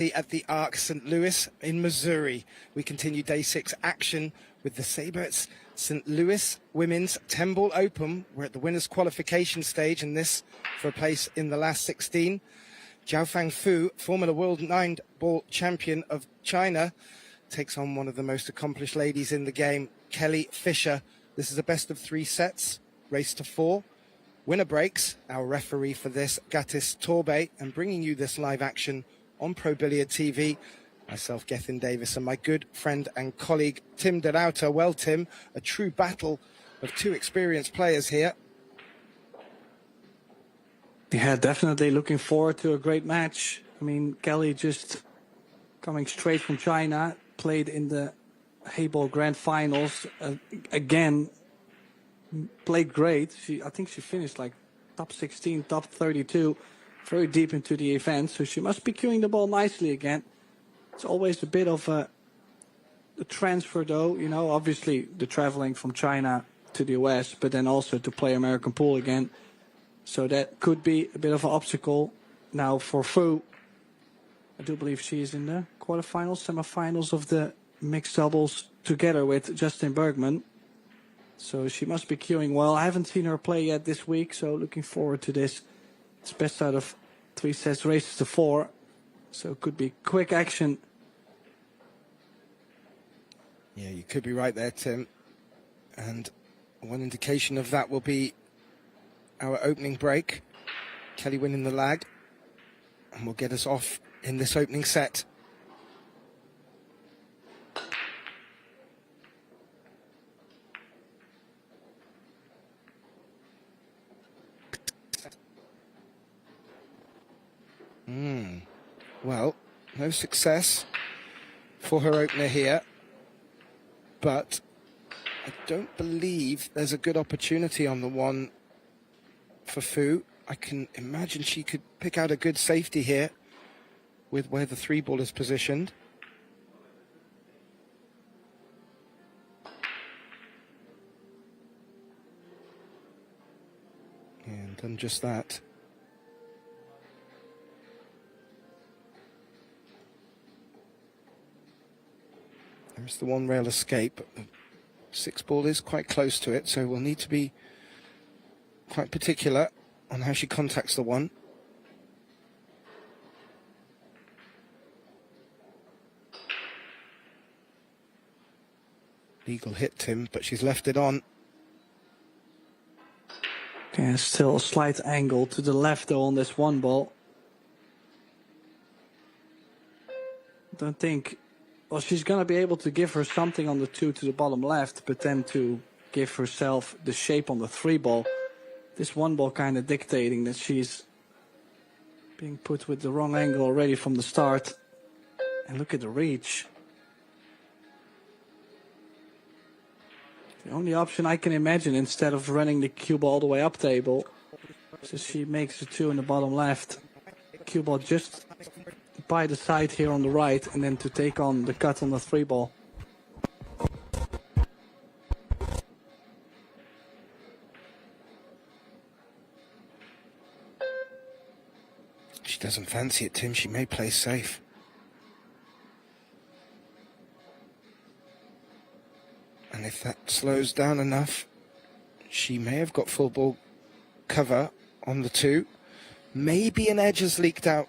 At the Arc St. Louis in Missouri. We continue day 6 action with the Seyberts St. Louis Women's 10-Ball Open. We're at the winners' qualification stage, and this for a place in the last 16. Xiaofang Fu, former world 9-ball champion of China, takes on one of the most accomplished ladies in the game, Kelly Fisher. This is a best of 3 sets, race to 4. Winner breaks. Our referee for this, Gattis Torbe, and bringing you this live action on Pro Billiard TV, myself, Gethin Davis, and my good friend and colleague, Tim de Ruyter. Well, Tim, a true battle of 2 experienced players here. Yeah, definitely looking forward to a great match. I mean, Kelly just coming straight from China, played in the Hayball Grand Finals. Again, played great. I think she finished like top 16, top 32. Very deep into the event, so she must be cueing the ball nicely again. It's always a bit of a transfer, though, you know, obviously the traveling from China to the US, but then also to play American pool again. So that could be a bit of an obstacle. Now for Fu, I do believe she is in the quarterfinals, semifinals of the mixed doubles together with Justin Bergman. So she must be cueing well. I haven't seen her play yet this week, so looking forward to this. It's best out of 3 sets, races to 4. So it could be quick action. Yeah, you could be right there, Tim. And one indication of that will be our opening break. Kelly winning the lag. And will get us off in this opening set. Well, no success for her opener here, but I don't believe there's a good opportunity on the one for Fu. I can imagine she could pick out a good safety here with where the 3-ball is positioned. And done just that. There's the 1-rail escape. The 6-ball is quite close to it, so we'll need to be quite particular on how she contacts the one. Legal hit, Tim, but she's left it on. Okay, still a slight angle to the left though on this 1 ball. Don't think. Well, she's going to be able to give her something on the 2 to the bottom left, but then to give herself the shape on the 3 ball. This 1 ball kind of dictating that she's being put with the wrong angle already from the start. And look at the reach. The only option I can imagine, instead of running the cue ball all the way up table, is she makes the 2 in the bottom left. Cue ball just by the side here on the right, and then to take on the cut on the 3 ball. She doesn't fancy it, Tim. She may play safe. And if that slows down enough, she may have got full ball cover on the 2. Maybe an edge has leaked out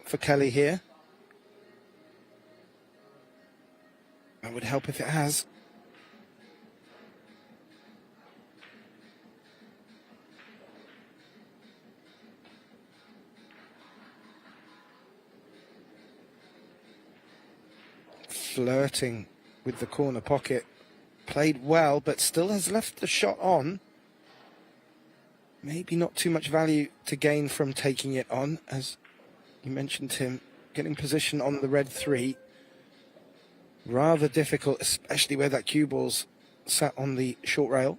for Kelly here. That would help if it has. Flirting with the corner pocket. Played well, but still has left the shot on. Maybe not too much value to gain from taking it on, as you mentioned, Tim, getting position on the red 3. Rather difficult, especially where that cue ball's sat on the short rail.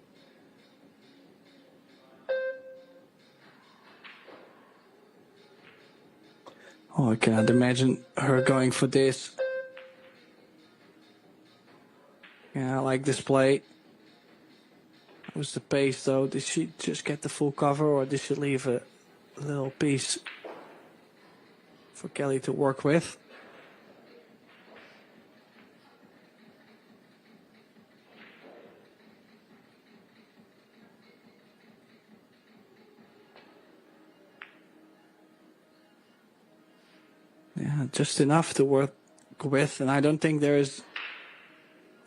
Oh, I cannot imagine her going for this. Yeah, I like this play. What was the pace though? Did she just get the full cover, or did she leave a little piece for Kelly to work with. Yeah, just enough to work with, and I don't think there is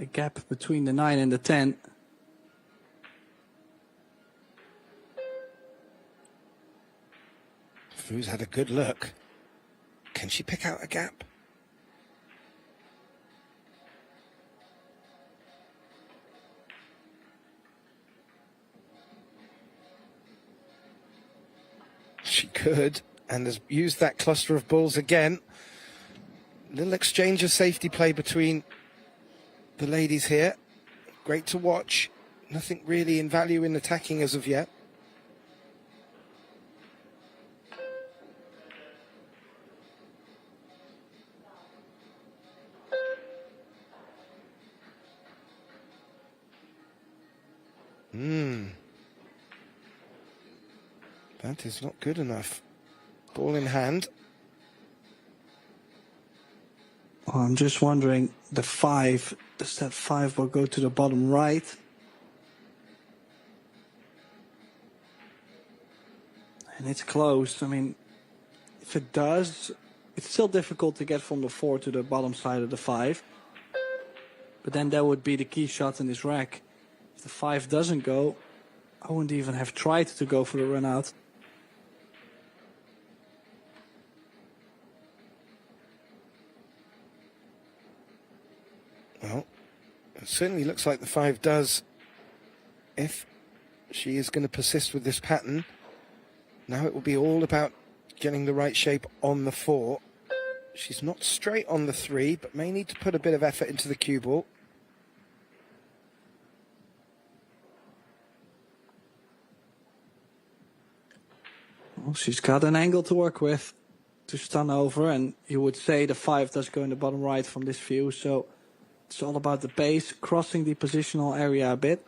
a gap between the 9 and the 10. Fu's had a good look. Can she pick out a gap? She could, and has used that cluster of balls again. Little exchange of safety play between the ladies here. Great to watch. Nothing really in value in attacking as of yet. That is not good enough. Ball in hand. Oh, I'm just wondering, the 5, does that 5 will go to the bottom right? And it's close. I mean, if it does, it's still difficult to get from the 4 to the bottom side of the 5. But then that would be the key shot in this rack. If the 5 doesn't go, I wouldn't even have tried to go for the run out. Well, it certainly looks like the 5 does. If she is going to persist with this pattern, now it will be all about getting the right shape on the 4. She's not straight on the 3, but may need to put a bit of effort into the cue ball. Well, she's got an angle to work with to stun over, and you would say the 5 does go in the bottom right from this view, so it's all about the pace, crossing the positional area a bit.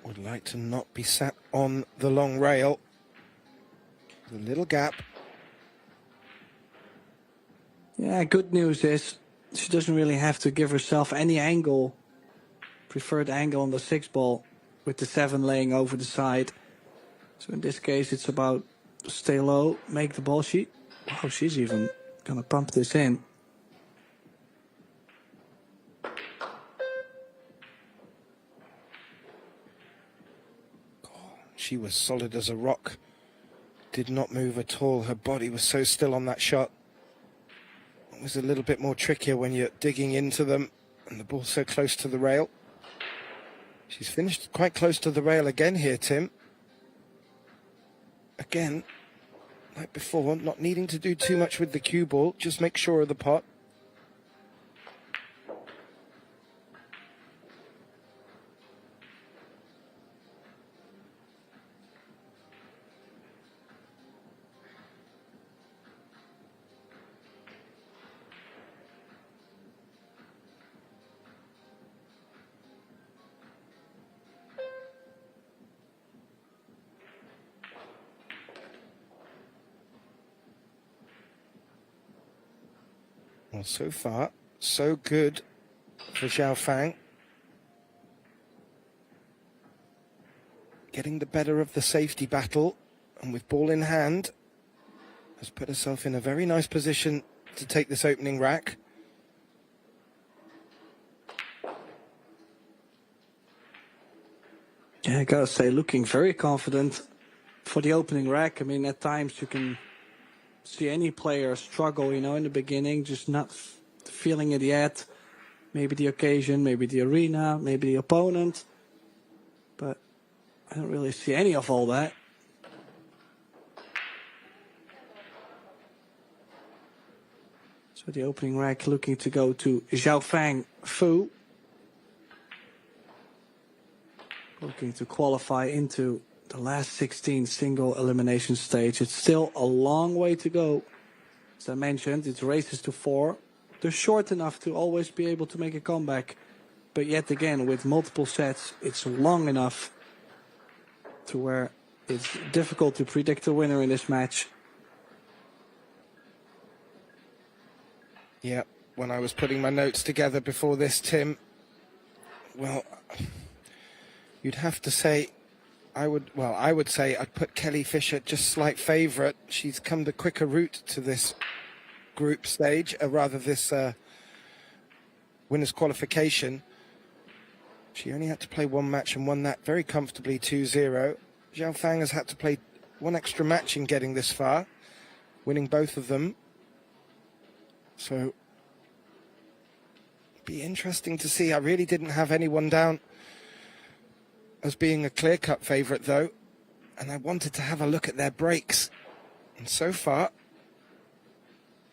Would like to not be sat on the long rail. A little gap. Yeah, good news is she doesn't really have to give herself any angle, preferred angle on the 6 ball, with the 7 laying over the side. So in this case, it's about stay low, make the ball sheet. Wow, she's even gonna pump this in. She was solid as a rock. Did not move at all. Her body was so still on that shot. It was a little bit more trickier when you're digging into them and the ball's so close to the rail. She's finished quite close to the rail again here, Tim. Again, like before, not needing to do too much with the cue ball. Just make sure of the pot. Well, so far, so good for Xiaofang. Getting the better of the safety battle, and with ball in hand, has put herself in a very nice position to take this opening rack. Yeah, I gotta say, looking very confident for the opening rack. I mean, at times you can see any player struggle, you know, in the beginning, just not feeling it yet. Maybe the occasion, maybe the arena, maybe the opponent. But I don't really see any of all that. So the opening rack looking to go to Xiaofang Fu. Looking to qualify into the last 16 single elimination stage. It's still a long way to go. As I mentioned, it's races to 4. They're short enough to always be able to make a comeback. But yet again, with multiple sets, it's long enough to where it's difficult to predict the winner in this match. Yeah, when I was putting my notes together before this, Tim, well, you'd have to say, I would say I'd put Kelly Fisher just slight favourite. She's come the quicker route to this group stage, this winners qualification. She only had to play one match and won that very comfortably 2-0. Xiaofang has had to play one extra match in getting this far, winning both of them. So, be interesting to see. I really didn't have anyone down as being a clear-cut favourite, though, and I wanted to have a look at their breaks. And so far,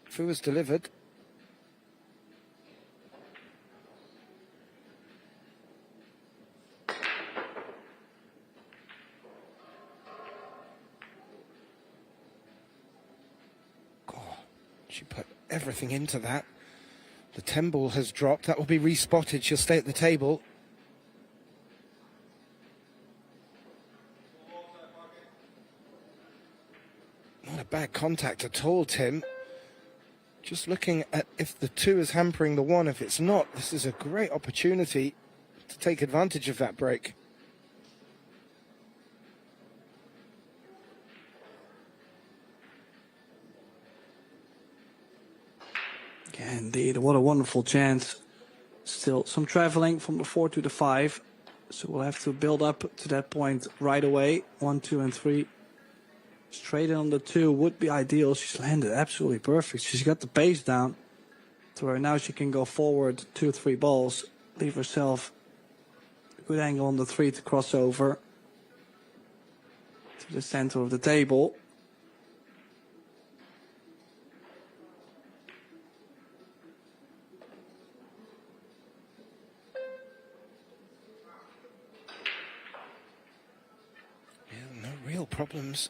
Fu has delivered. She put everything into that. The 10 ball has dropped. That will be respotted. She'll stay at the table. Not a bad contact at all, Tim. Just looking at if the 2 is hampering the 1. If it's not, this is a great opportunity to take advantage of that break. Yeah, indeed, what a wonderful chance. Still some traveling from the 4 to the 5. So we'll have to build up to that point right away. 1, 2, and 3. Straight in on the 2 would be ideal. She's landed absolutely perfect. She's got the pace down to where now she can go forward 2 or 3 balls. Leave herself a good angle on the 3 to cross over to the center of the table. Real problems.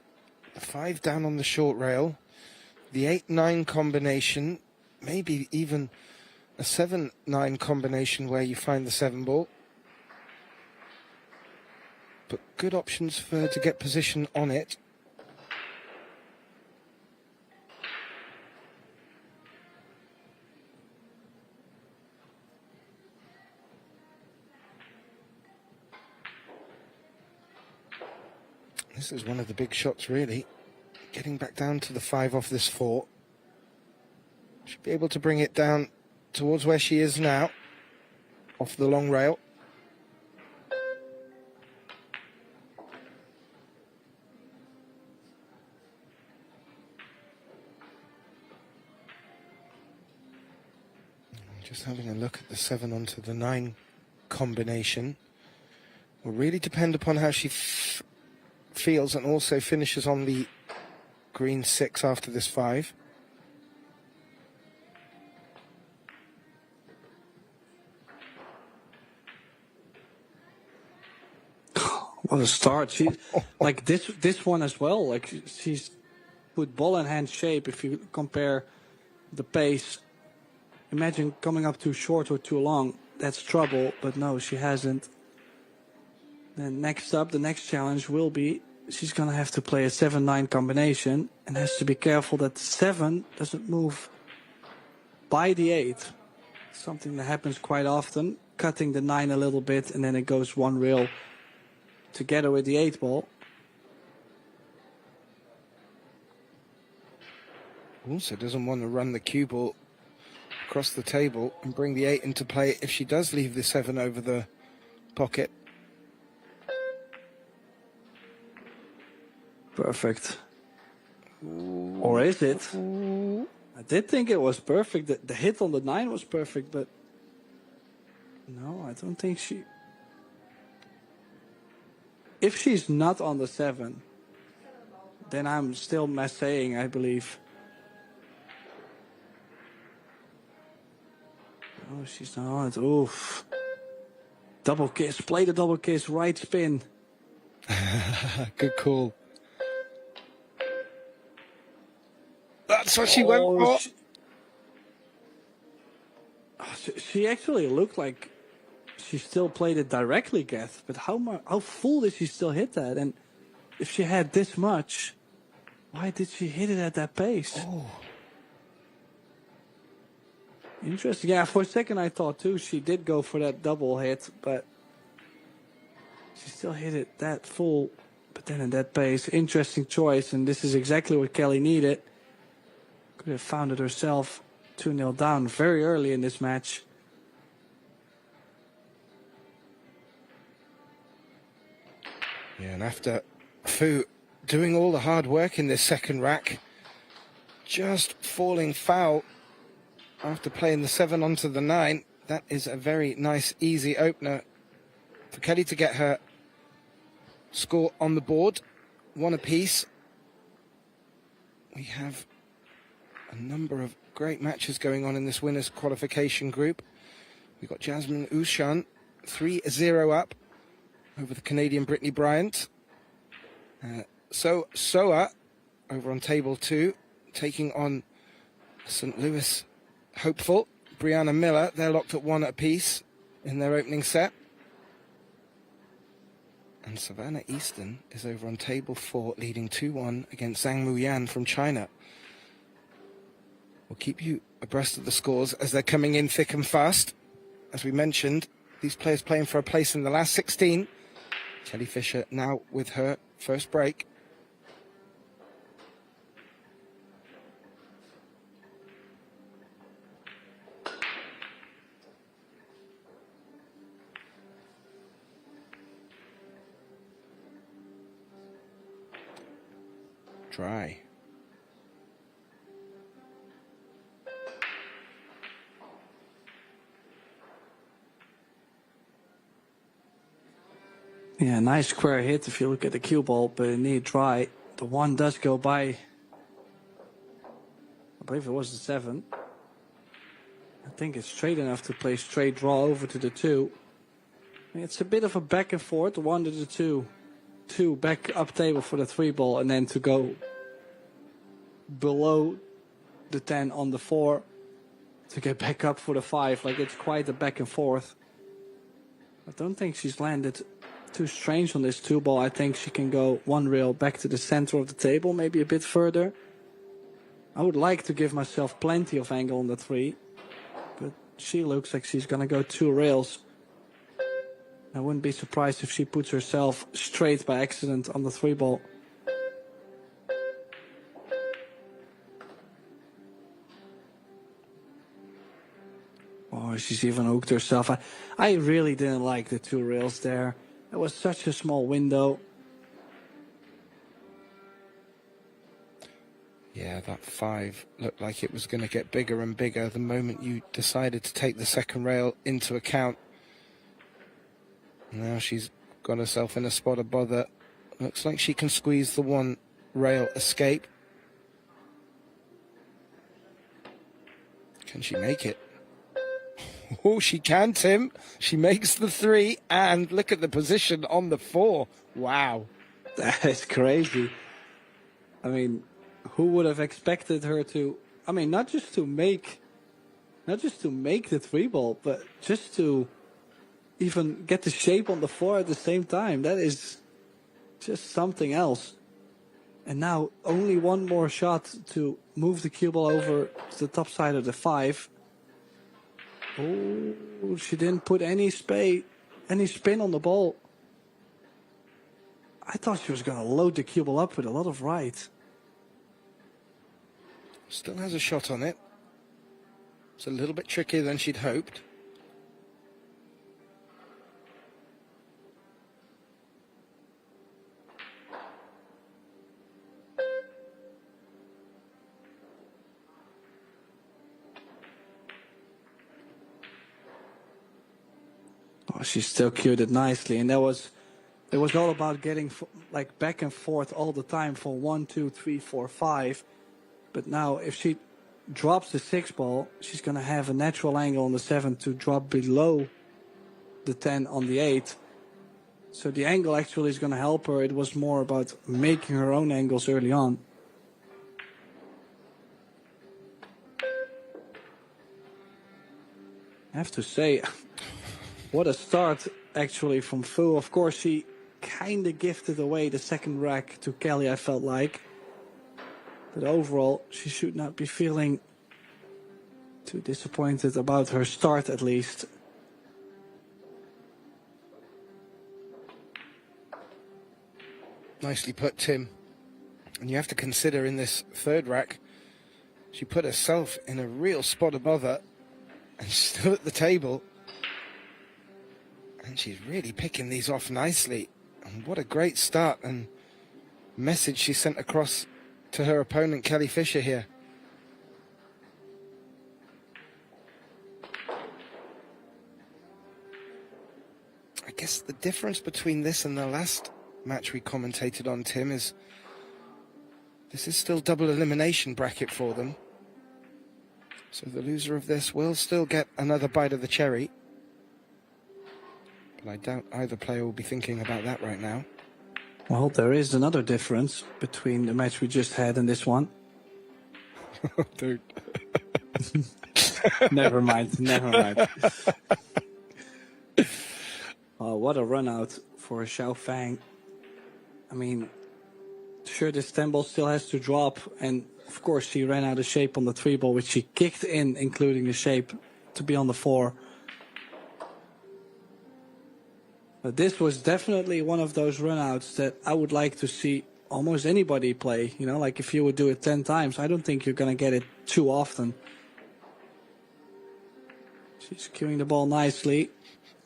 The 5 down on the short rail, the 8-9 combination, maybe even a 7-9 combination where you find the 7 ball. But good options for her to get position on it. This is one of the big shots, really. Getting back down to the 5 off this 4. Should be able to bring it down towards where she is now, off the long rail. Just having a look at the 7 onto the 9 combination. Will really depend upon how she feels and also finishes on the green 6 after this 5. What a start. She like this one as well. Like she's put ball in hand shape. If you compare the pace, imagine coming up too short or too long. That's trouble, but no, she hasn't. Then next up, the next challenge will be she's going to have to play a 7-9 combination and has to be careful that the 7 doesn't move by the 8. Something that happens quite often, cutting the 9 a little bit and then it goes one rail together with the 8 ball. Also doesn't want to run the cue ball across the table and bring the 8 into play if she does leave the 7 over the pocket. Perfect. Or is it? I did think it was perfect. The hit on the 9 was perfect, but no, I don't think she... If she's not on the 7, then I'm still saying, I believe. Oh, she's not on it. Oof. Double kiss. Play the double kiss. Right spin. Good call. That's what she went for. She actually looked like she still played it directly, Geth. But how full did she still hit that? And if she had this much, why did she hit it at that pace? Oh. Interesting. Yeah, for a second I thought too she did go for that double hit, but she still hit it that full, but then at that pace. Interesting choice, and this is exactly what Kelly needed. Could have found it herself 2-0 down very early in this match. Yeah, and after Fu doing all the hard work in this second rack, just falling foul after playing the 7 onto the 9, that is a very nice, easy opener for Kelly to get her score on the board. 1 apiece. We have a number of great matches going on in this winners qualification group. We've got Jasmine Ushan 3-0 up over the Canadian Brittany Bryant. Soa over on table 2, taking on St. Louis hopeful Brianna Miller. They're locked at 1 apiece in their opening set. And Savannah Easton is over on table 4, leading 2-1 against Zhang Muyan from China. We'll keep you abreast of the scores as they're coming in thick and fast. As we mentioned, these players playing for a place in the last 16. Kelly Fisher now with her first break. Dry. Yeah, nice square hit if you look at the cue ball, but indeed dry. The 1 does go by. I believe it was the 7. I think it's straight enough to play straight draw over to the 2. It's a bit of a back and forth, the 1 to the 2. 2 back up table for the 3 ball, and then to go below the 10 on the 4 to get back up for the 5. Like, it's quite a back and forth. I don't think she's landed too strange on this 2 ball. I think she can go 1 rail back to the center of the table, maybe a bit further. I would like to give myself plenty of angle on the 3, but she looks like she's gonna go 2 rails. I wouldn't be surprised if she puts herself straight by accident on the 3 ball. Oh, she's even hooked herself. I really didn't like the 2 rails there. It was such a small window. Yeah, that 5 looked like it was going to get bigger and bigger the moment you decided to take the second rail into account. Now she's got herself in a spot of bother. Looks like she can squeeze the 1 rail escape. Can she make it? Oh, she can, Tim. She makes the 3, and look at the position on the 4. Wow. That is crazy. I mean, who would have expected her to, I mean, not just to make the 3 ball, but just to even get the shape on the 4 at the same time. That is just something else. And now only 1 more shot to move the cue ball over to the top side of the 5. Oh, she didn't put any spin on the ball. I thought she was going to load the cue ball up with a lot of right. Still has a shot on it. It's a little bit trickier than she'd hoped. Oh, she still cued it nicely, and it was all about getting like back and forth all the time for 1, 2, 3, 4, 5. But now, if she drops the 6 ball, she's going to have a natural angle on the 7 to drop below the 10 on the 8. So the angle actually is going to help her. It was more about making her own angles early on. I have to say, What a start, actually, from Fu. Of course, she kind of gifted away the second rack to Kelly, I felt like. But overall, she should not be feeling too disappointed about her start, at least. Nicely put, Tim. And you have to consider in this third rack, she put herself in a real spot above her and she's still at the table. And she's really picking these off nicely. And what a great start and message she sent across to her opponent, Kelly Fisher, here. I guess the difference between this and the last match we commentated on, Tim, is this is still double elimination bracket for them. So the loser of this will still get another bite of the cherry. But I doubt either player will be thinking about that right now. Well, there is another difference between the match we just had and this one. Dude. Never mind, never mind. Oh, what a run out for Xiaofang. I mean, sure, this 10 ball still has to drop. And of course, she ran out of shape on the 3 ball, which she kicked in, including the shape to be on the 4. But this was definitely one of those runouts that I would like to see almost anybody play. You know, like if you would do it 10 times, I don't think you're going to get it too often. She's cueing the ball nicely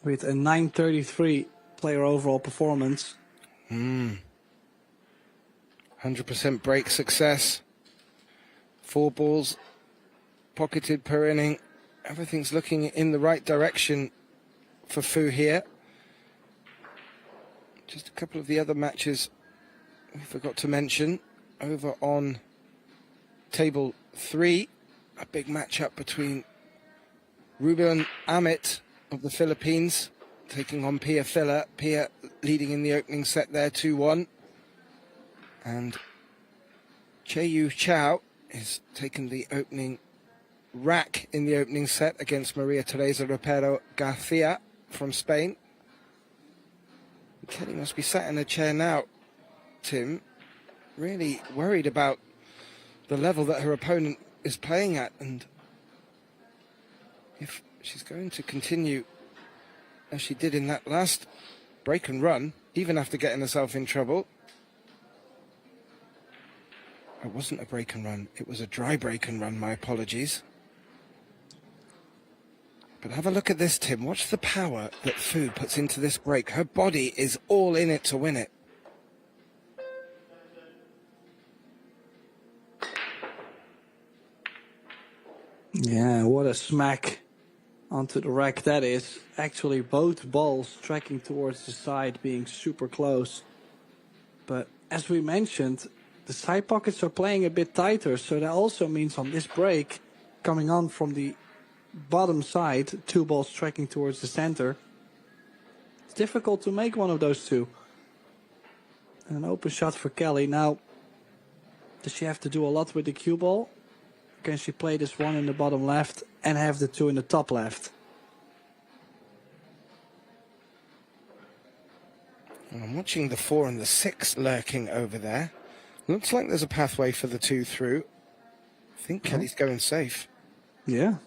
with a 933 player overall performance. 100% break success. 4 balls pocketed per inning. Everything's looking in the right direction for Fu here. Just a couple of the other matches we forgot to mention. Over on table 3, a big matchup between Ruben Amit of the Philippines taking on Pia Filler. Pia leading in the opening set there 2-1. And Che-Yu Chao is taking the opening rack in the opening set against Maria Teresa Ropero Garcia from Spain. Kelly must be sat in a chair now, Tim, really worried about the level that her opponent is playing at, and if she's going to continue as she did in that last break and run, even after getting herself in trouble. It wasn't a break and run, it was a dry break and run, my apologies. But have a look at this, Tim. Watch the power that Fu puts into this break. Her body is all in it to win it. Yeah, what a smack onto the rack that is. Actually, both balls tracking towards the side, being super close. But as we mentioned, the side pockets are playing a bit tighter. So that also means on this break, coming on from the bottom side, 2 balls tracking towards the center, it's difficult to make one of those two. And an open shot for Kelly. Now, does she have to do a lot with the cue ball? Can she play this one in the bottom left and have the 2 in the top left? I'm watching the 4 and the 6 lurking over there. Looks like there's a pathway for the 2 through. I think Kelly's going safe. Yeah.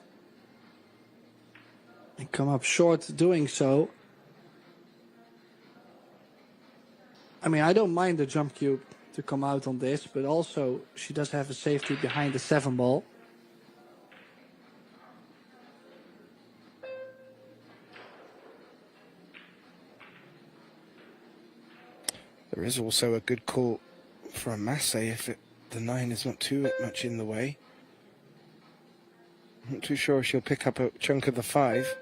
And come up short doing so. I mean, I don't mind the jump cube to come out on this, but also she does have a safety behind the 7 ball. There is also a good call for a masse if the 9 is not too much in the way. I'm not too sure if she'll pick up a chunk of the 5.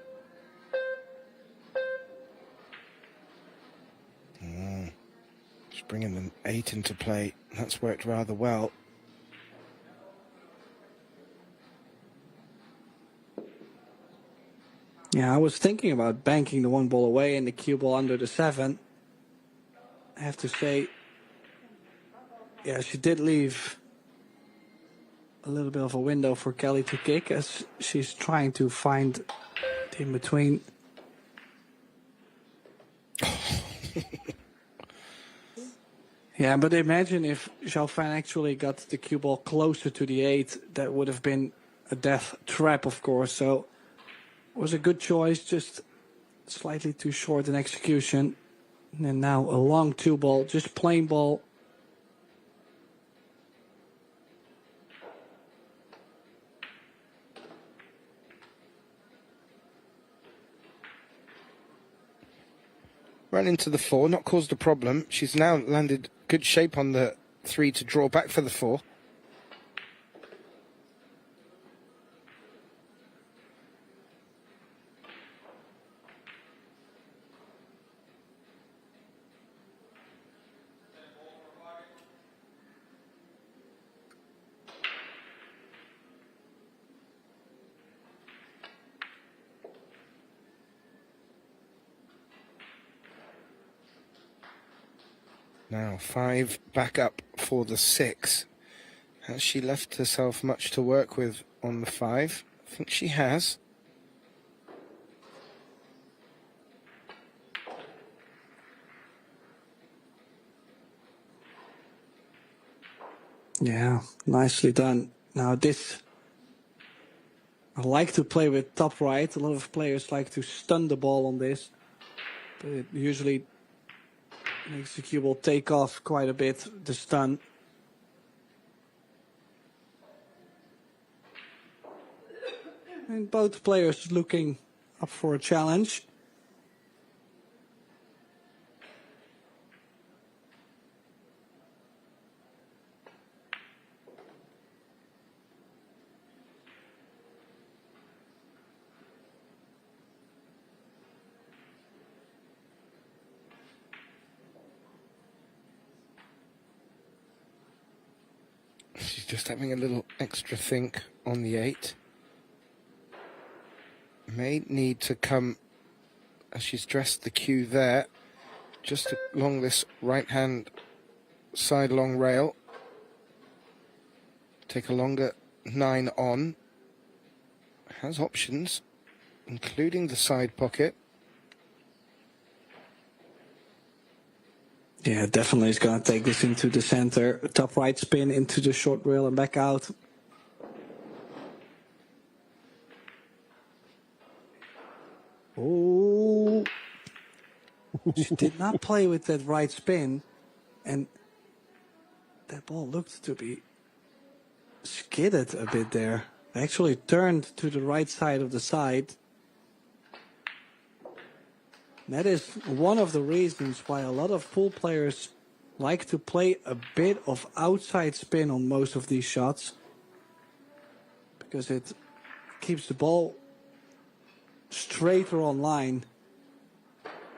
She's bringing an 8 into play. That's worked rather well. Yeah, I was thinking about banking the 1 ball away and the cue ball under the 7. I have to say, yeah, she did leave a little bit of a window for Kelly to kick as she's trying to find the in-between. Yeah, but imagine if Xiaofang actually got the cue ball closer to the 8. That would have been a death trap, of course. So it was a good choice, just slightly too short in execution. And now a long 2 ball, just plain ball. Ran into the 4, not caused a problem. She's now landed good shape on the 3 to draw back for the 4. Now 5 back up for the 6. Has she left herself much to work with on the 5? I think she has. Yeah, nicely done. Now this, I like to play with top right. A lot of players like to stun the ball on this, but it usually makes the cue ball take off quite a bit, the stun. And both players looking up for a challenge. She's just having a little extra think on the 8. May need to come, as she's dressed the cue there, just along this right-hand side long rail. Take a longer 9 on. Has options, including the side pocket. Yeah, definitely is going to take this into the center. Top right spin into the short rail and back out. Oh, she did not play with that right spin, and that ball looked to be skidded a bit there. Actually turned to the right side of the side. That is one of the reasons why a lot of pool players like to play a bit of outside spin on most of these shots, because it keeps the ball straighter on line,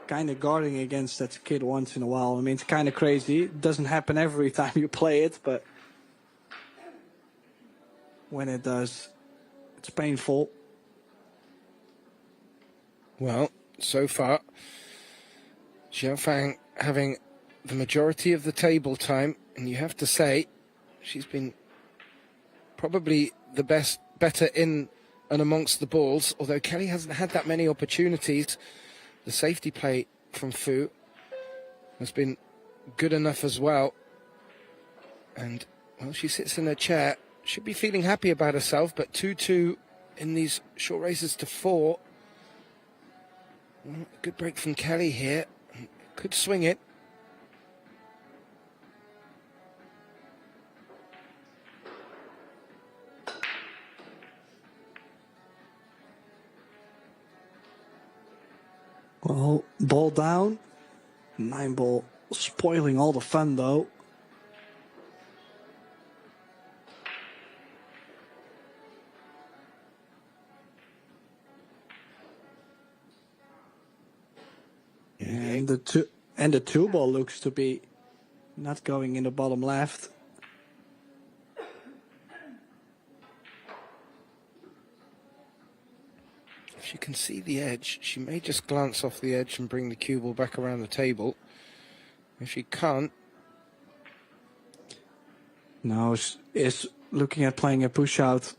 kind of guarding against that skid once in a while. I mean, it's kind of crazy. It doesn't happen every time you play it, but when it does, it's painful. Well, so far, Xiaofang having the majority of the table time, and you have to say she's been probably the better in and amongst the balls, although Kelly hasn't had that many opportunities. The safety play from Fu has been good enough as well. And, well, she sits in her chair, should be feeling happy about herself, but 2-2 in these short races to 4. Good break from Kelly here. Could swing it. Well, ball down. 9 ball spoiling all the fun, though. And the 2 ball looks to be not going in the bottom left. If she can see the edge, she may just glance off the edge and bring the cue ball back around the table. If she can't... No, is looking at playing a push out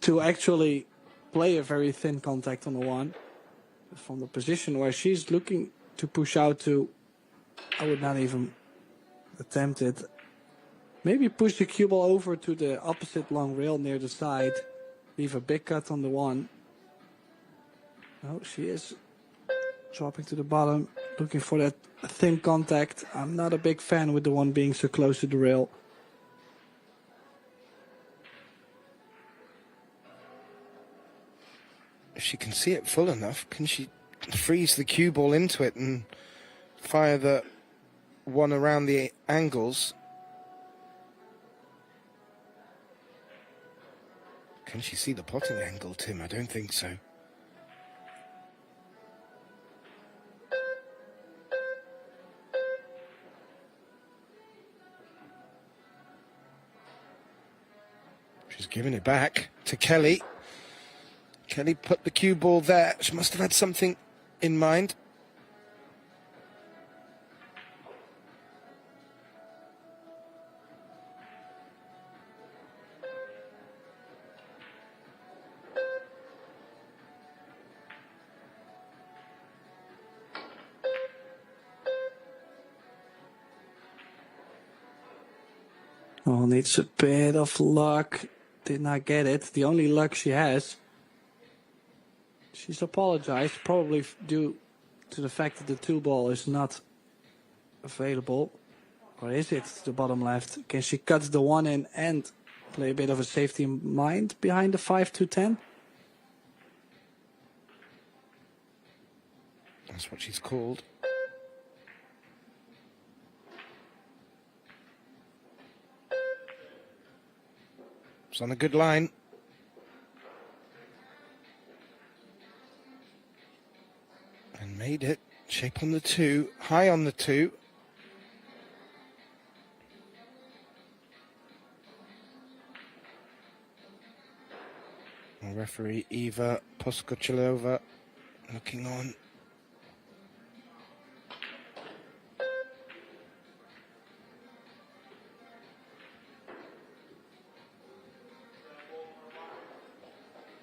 to actually play a very thin contact on the 1. From the position where she's looking to push out to, I would not even attempt it. Maybe push the cue ball over to the opposite long rail near the side. Leave a big cut on the one. No, she is dropping to the bottom, looking for that thin contact. I'm not a big fan with the one being so close to the rail. If she can see it full enough, can she freeze the cue ball into it and fire the one around the angles? Can she see the potting angle, Tim? I don't think so. She's giving it back to Kelly. Kelly put the cue ball there. She must have had something in mind. Oh, needs a bit of luck. Did not get it. The only luck she has. She's apologized, probably due to the fact that the 2-ball is not available. Or is it to the bottom left? Can she cut the one in and play a bit of a safety mind behind the 5-10? That's what she's called. It's on a good line. And made it. Shape on the 2, high on the 2. Referee Eva Poskochilova looking on.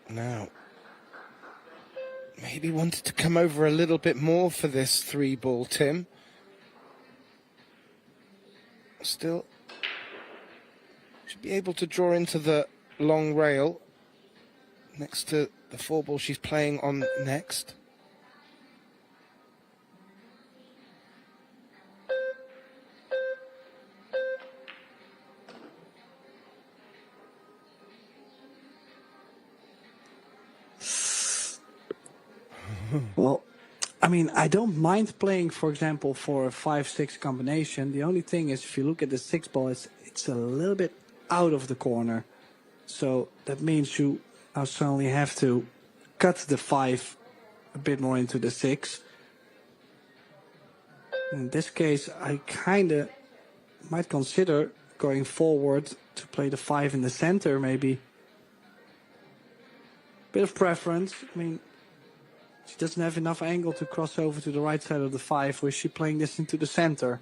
Now, maybe wanted to come over a little bit more for this 3-ball, Tim. Still, should be able to draw into the long rail next to the 4-ball she's playing on next. Well, I mean, I don't mind playing, for example, for a 5-6 combination. The only thing is, if you look at the 6-ball, it's a little bit out of the corner. So that means you now suddenly have to cut the 5 a bit more into the 6. In this case, I kind of might consider going forward to play the 5 in the center, maybe. Bit of preference. I mean, she doesn't have enough angle to cross over to the right side of the 5, or is she playing this into the center?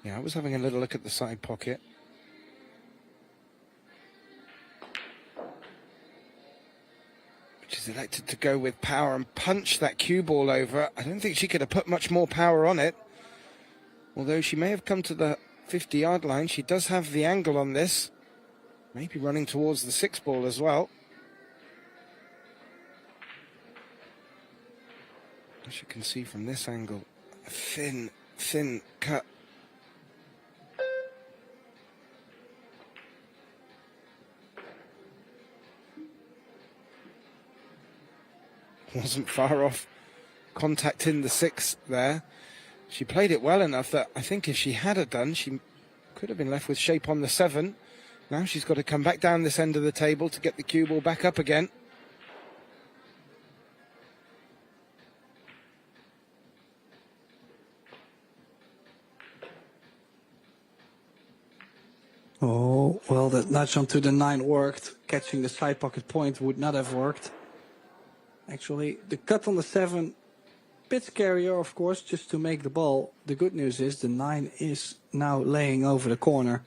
Yeah, I was having a little look at the side pocket. She's elected to go with power and punch that cue ball over. I don't think she could have put much more power on it. Although she may have come to the 50-yard line, she does have the angle on this. Maybe running towards the 6-ball as well. As you can see from this angle, a thin cut. Wasn't far off contact in the 6 there. She played it well enough that I think if she had it done, she could have been left with shape on the 7. Now she's got to come back down this end of the table to get the cue ball back up again. Oh, well, that nudge onto the 9 worked. Catching the side pocket point would not have worked. Actually, the cut on the 7, bit scarier, of course, just to make the ball. The good news is the 9 is now laying over the corner.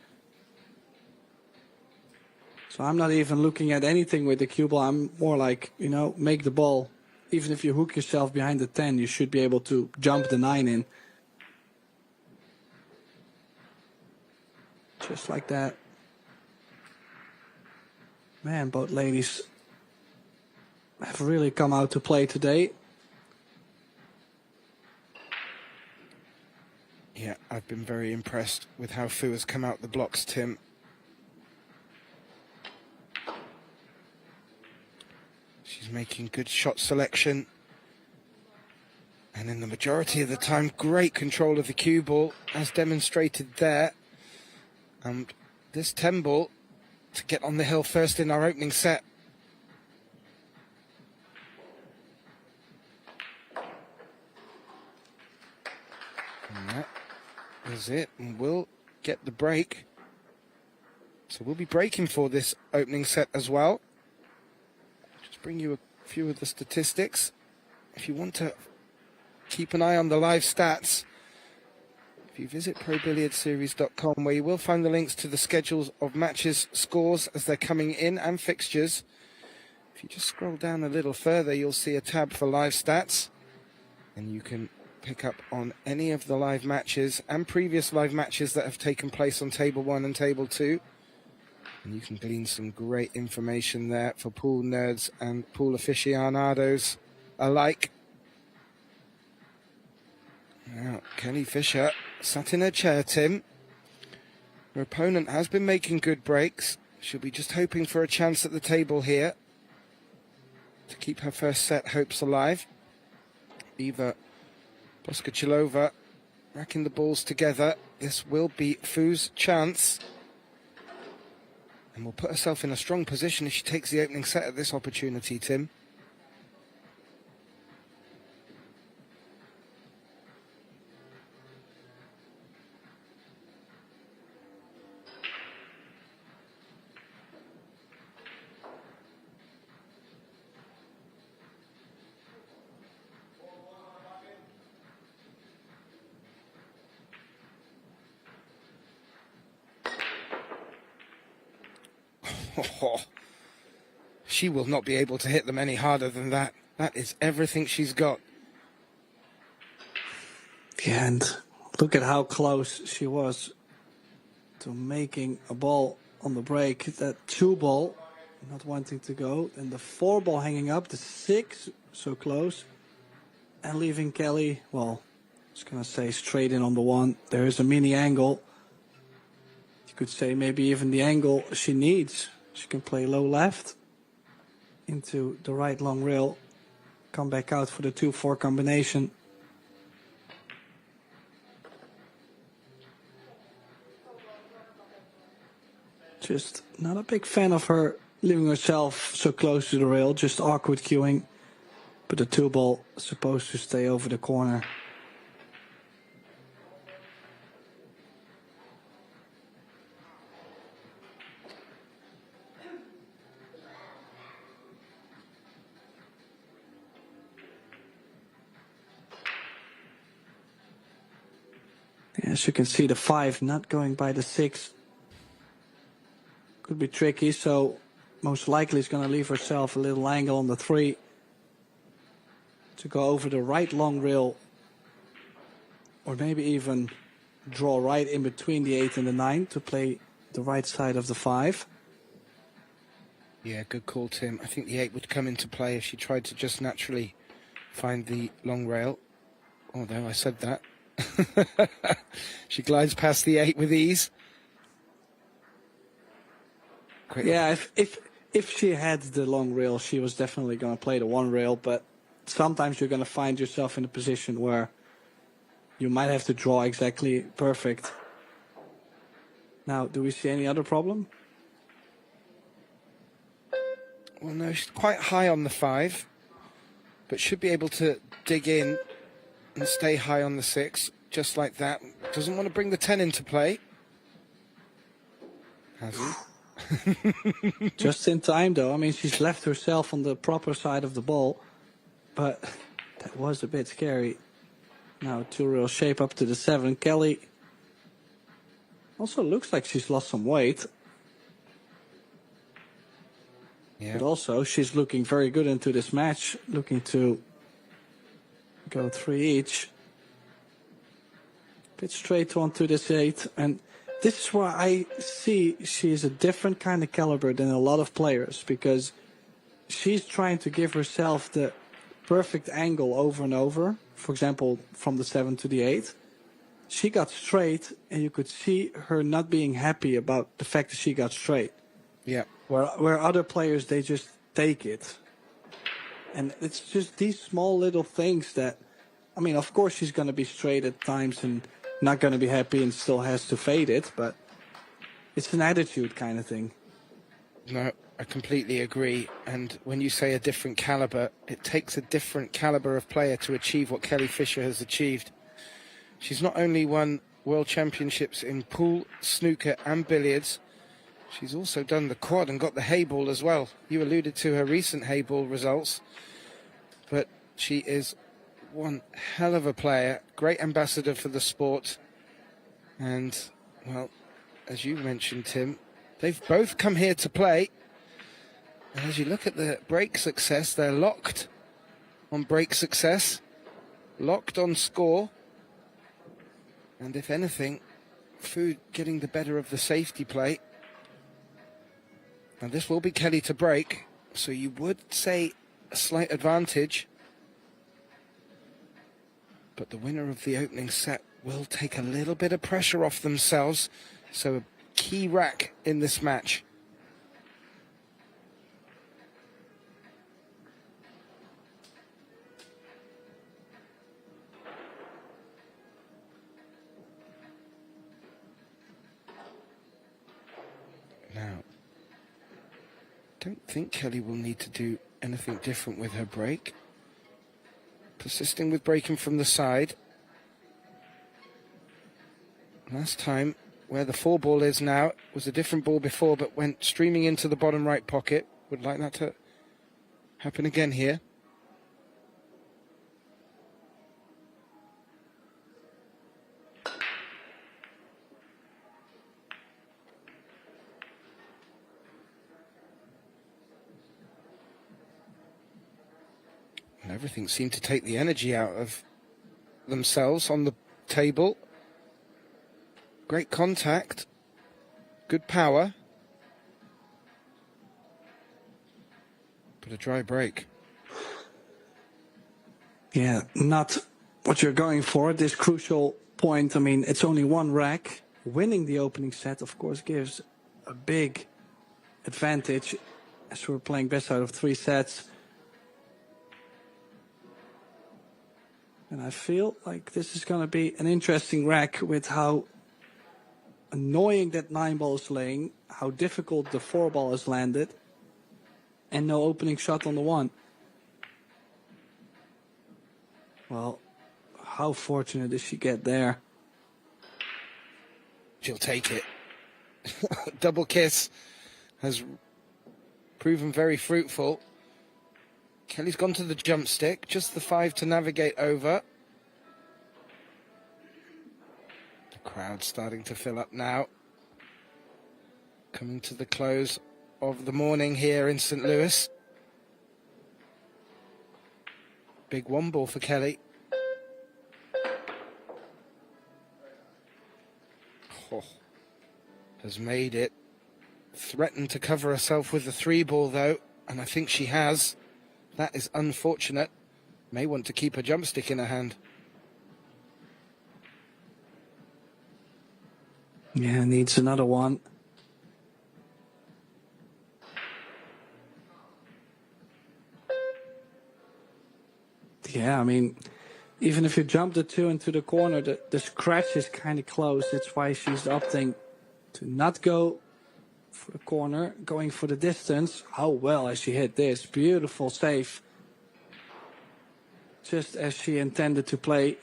So I'm not even looking at anything with the cue ball. I'm more like, you know, make the ball even if you hook yourself behind the 10, you should be able to jump the 9 in. Just like that. Man, both ladies have really come out to play today. Yeah, I've been very impressed with how Fu has come out the blocks, Tim. She's making good shot selection. And in the majority of the time, great control of the cue ball, as demonstrated there. And this 10 ball to get on the hill first in our opening set. And that is it, and we'll get the break. So we'll be breaking for this opening set as well. Just bring you a few of the statistics. If you want to keep an eye on the live stats, if you visit ProBilliardsSeries.com, where you will find the links to the schedules of matches, scores as they're coming in, and fixtures. If you just scroll down a little further, you'll see a tab for live stats, and you can pick up on any of the live matches and previous live matches that have taken place on Table 1 and Table 2. And you can glean some great information there for pool nerds and pool aficionados alike. Now, Kelly Fisher sat in her chair, Tim. Her opponent has been making good breaks. She'll be just hoping for a chance at the table here to keep her first set hopes alive. Eva Boskachilova racking the balls together. This will be Fu's chance. And will put herself in a strong position if she takes the opening set at this opportunity, Tim. She will not be able to hit them any harder than that. That is everything she's got. Yeah, and look at how close she was to making a ball on the break. That 2 ball not wanting to go, and the 4 ball hanging up, the 6 so close, and leaving Kelly, well, I was going to say straight in on the 1. There is a mini angle. You could say maybe even the angle she needs. She can play low left into the right long rail, come back out for the 2-4 combination. Just not a big fan of her leaving herself so close to the rail, just awkward cueing. But the 2 ball is supposed to stay over the corner. As you can see, the 5 not going by the 6 could be tricky, so most likely is going to leave herself a little angle on the 3 to go over the right long rail, or maybe even draw right in between the 8 and the 9 to play the right side of the 5. Yeah, good call, Tim. I think the 8 would come into play if she tried to just naturally find the long rail. Although I said that. She glides past the 8 with ease. Great. Yeah, if she had the long rail, she was definitely going to play the 1 rail, but sometimes you're going to find yourself in a position where you might have to draw exactly perfect. Now, do we see any other problem? Well, no, she's quite high on the 5, but should be able to dig in and stay high on the 6, just like that. Doesn't want to bring the 10 into play. Has he? Just in time, though. I mean, she's left herself on the proper side of the ball, but that was a bit scary. Now, 2 real shape up to the 7. Kelly also looks like she's lost some weight. Yeah. But also, she's looking very good into this match, looking to go 3 each. Bit straight on to this 8. And this is where I see she is a different kind of caliber than a lot of players, because she's trying to give herself the perfect angle over and over. For example, from the 7 to the 8. She got straight, and you could see her not being happy about the fact that she got straight. Yeah. Where other players, they just take it. And it's just these small little things that, I mean, of course she's going to be straight at times and not going to be happy and still has to fade it, but it's an attitude kind of thing. No, I completely agree. And when you say a different caliber, it takes a different caliber of player to achieve what Kelly Fisher has achieved. She's not only won world championships in pool, snooker and billiards, she's also done the quad and got the hay ball as well. You alluded to her recent hay ball results, but she is one hell of a player, great ambassador for the sport. And, well, as you mentioned, Tim, they've both come here to play. And as you look at the break success, they're locked on break success, locked on score. And if anything, Fu getting the better of the safety play. And this will be Kelly to break, so you would say a slight advantage. But the winner of the opening set will take a little bit of pressure off themselves. So a key rack in this match. Now, I don't think Kelly will need to do anything different with her break. Persisting with breaking from the side. Last time, where the 4 ball is now, was a different ball before, but went streaming into the bottom right pocket. Would like that to happen again here. And everything seemed to take the energy out of themselves on the table. Great contact, good power, but a dry break. Yeah, not what you're going for at this crucial point. I mean, it's only 1 rack. Winning the opening set, of course, gives a big advantage as we're playing best out of 3 sets. And I feel like this is going to be an interesting rack with how annoying that 9 ball is laying, how difficult the 4 ball is landed, and no opening shot on the 1. Well, how fortunate does she get there? She'll take it. Double kiss has proven very fruitful. Kelly's gone to the jump stick, just the 5 to navigate over. The crowd starting to fill up now. Coming to the close of the morning here in St. Louis. Big 1 ball for Kelly. Oh, has made it. Threatened to cover herself with the 3 ball though, and I think she has. That is unfortunate. May want to keep a jump stick in her hand. Yeah, needs another 1. Yeah, I mean, even if you jump the 2 into the corner, the scratch is kind of close. That's why she's opting to not go for the corner, going for the distance. How well has she hit this? Beautiful save. Just as she intended to play.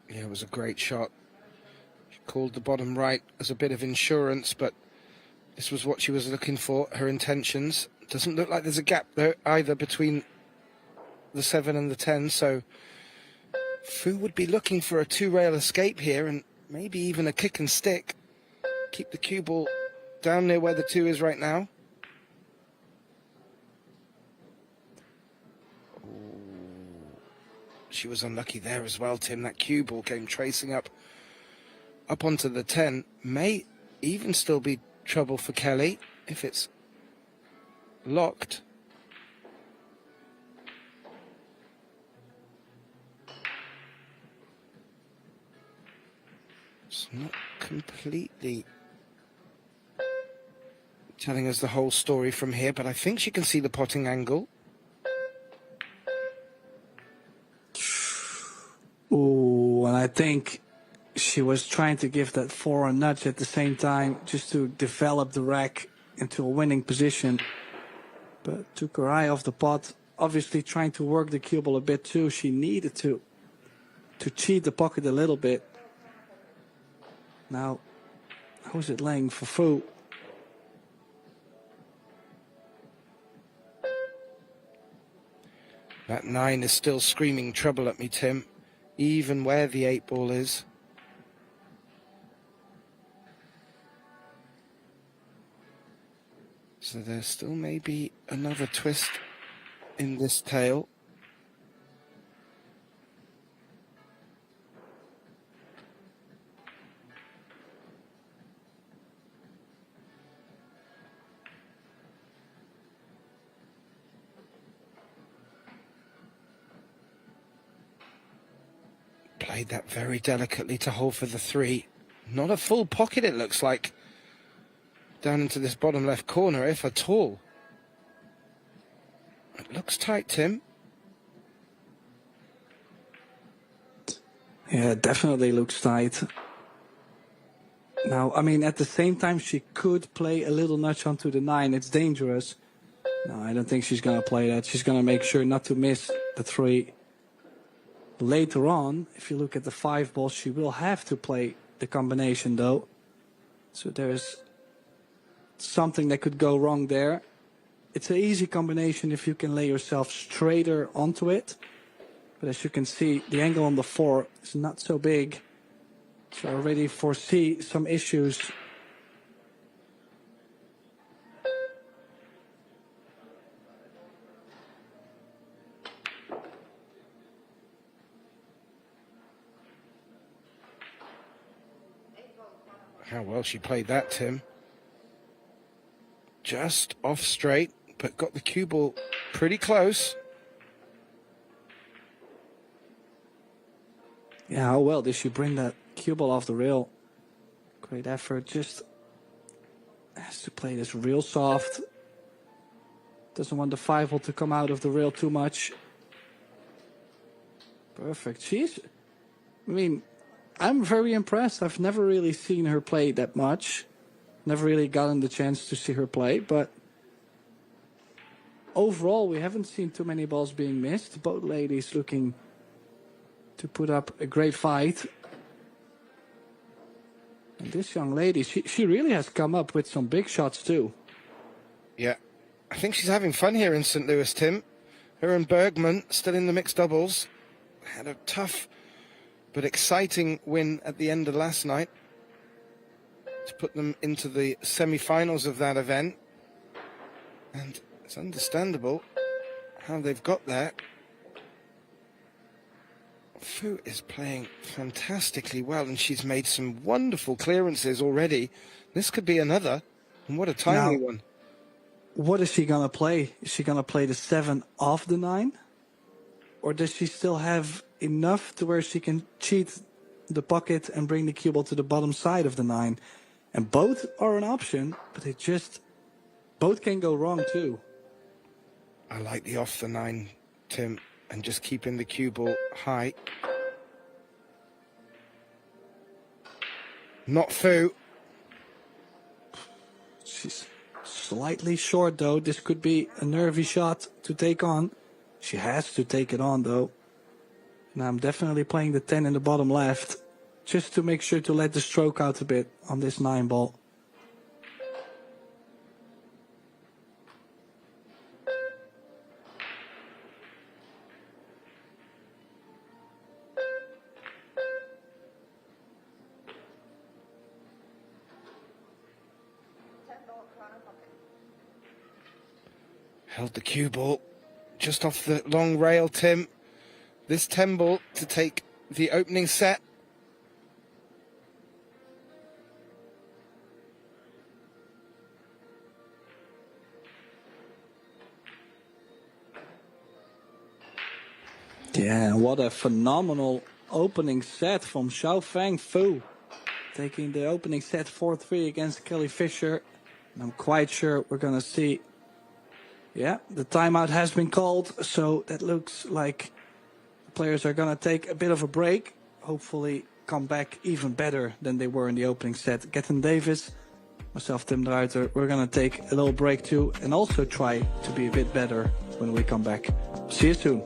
Yeah, it was a great shot. She called the bottom right as a bit of insurance, but this was what she was looking for, her intentions. Doesn't look like there's a gap though either between the 7 and the 10, so Fu would be looking for a 2-rail escape here and maybe even a kick and stick. keep the cue ball down near where the 2 is right now. She was unlucky there as well, Tim. That cue ball came tracing up onto the 10. May even still be trouble for Kelly if it's locked. It's not completely telling us the whole story from here, but I think she can see the potting angle. Ooh, and I think she was trying to give that 4 a nudge at the same time, just to develop the rack into a winning position. But took her eye off the pot, obviously trying to work the cue ball a bit too. She needed to cheat the pocket a little bit. Now, who's it laying for Fu? That 9 is still screaming trouble at me, Tim, even where the 8 ball is. So there still may be another twist in this tale. Played that very delicately to hold for the 3. Not a full pocket, it looks like. Down into this bottom left corner, if at all. It looks tight, Tim. Yeah, it definitely looks tight. Now, I mean, at the same time, she could play a little nudge onto the 9. It's dangerous. No, I don't think she's going to play that. She's going to make sure not to miss the 3. Later on, if you look at the 5 ball, she will have to play the combination, though. So there's something that could go wrong there. It's an easy combination if you can lay yourself straighter onto it. But as you can see, the angle on the 4 is not so big. So I already foresee some issues. How well she played that, Tim. Just off straight, but got the cue ball pretty close. Yeah, how well did she bring that cue ball off the rail? Great effort. Just has to play this real soft. Doesn't want the 5 ball to come out of the rail too much. Perfect. I mean, I'm very impressed. I've never really seen her play that much. Never really gotten the chance to see her play, but overall we haven't seen too many balls being missed. Both ladies looking to put up a great fight. And this young lady, she really has come up with some big shots too. Yeah, I think she's having fun here in St. Louis, Tim. Her and Bergman still in the mixed doubles. Had a tough but exciting win at the end of last night to put them into the semi-finals of that event. And it's understandable how they've got there. Fu is playing fantastically well, and she's made some wonderful clearances already. This could be another, and what a timely one. What is she going to play? Is she going to play the 7 off the 9? Or does she still have enough to where she can cheat the pocket and bring the cue ball to the bottom side of the 9? And both are an option, but both can go wrong too. I like the off the 9, Tim, and just keeping the cue ball high. Not Fu. She's slightly short though. This could be a nervy shot to take on. She has to take it on though. And I'm definitely playing the 10 in the bottom left, just to make sure to let the stroke out a bit on this 9 ball. Held the cue ball just off the long rail, Tim. This 10 ball to take the opening set. Yeah, what a phenomenal opening set from Xiaofang Fu. Taking the opening set 4-3 against Kelly Fisher. And I'm quite sure we're going to see... Yeah, the timeout has been called, so that looks like the players are going to take a bit of a break. Hopefully come back even better than they were in the opening set. Gethin Davis, myself, Tim de Ruiter, we're going to take a little break too and also try to be a bit better when we come back. See you soon.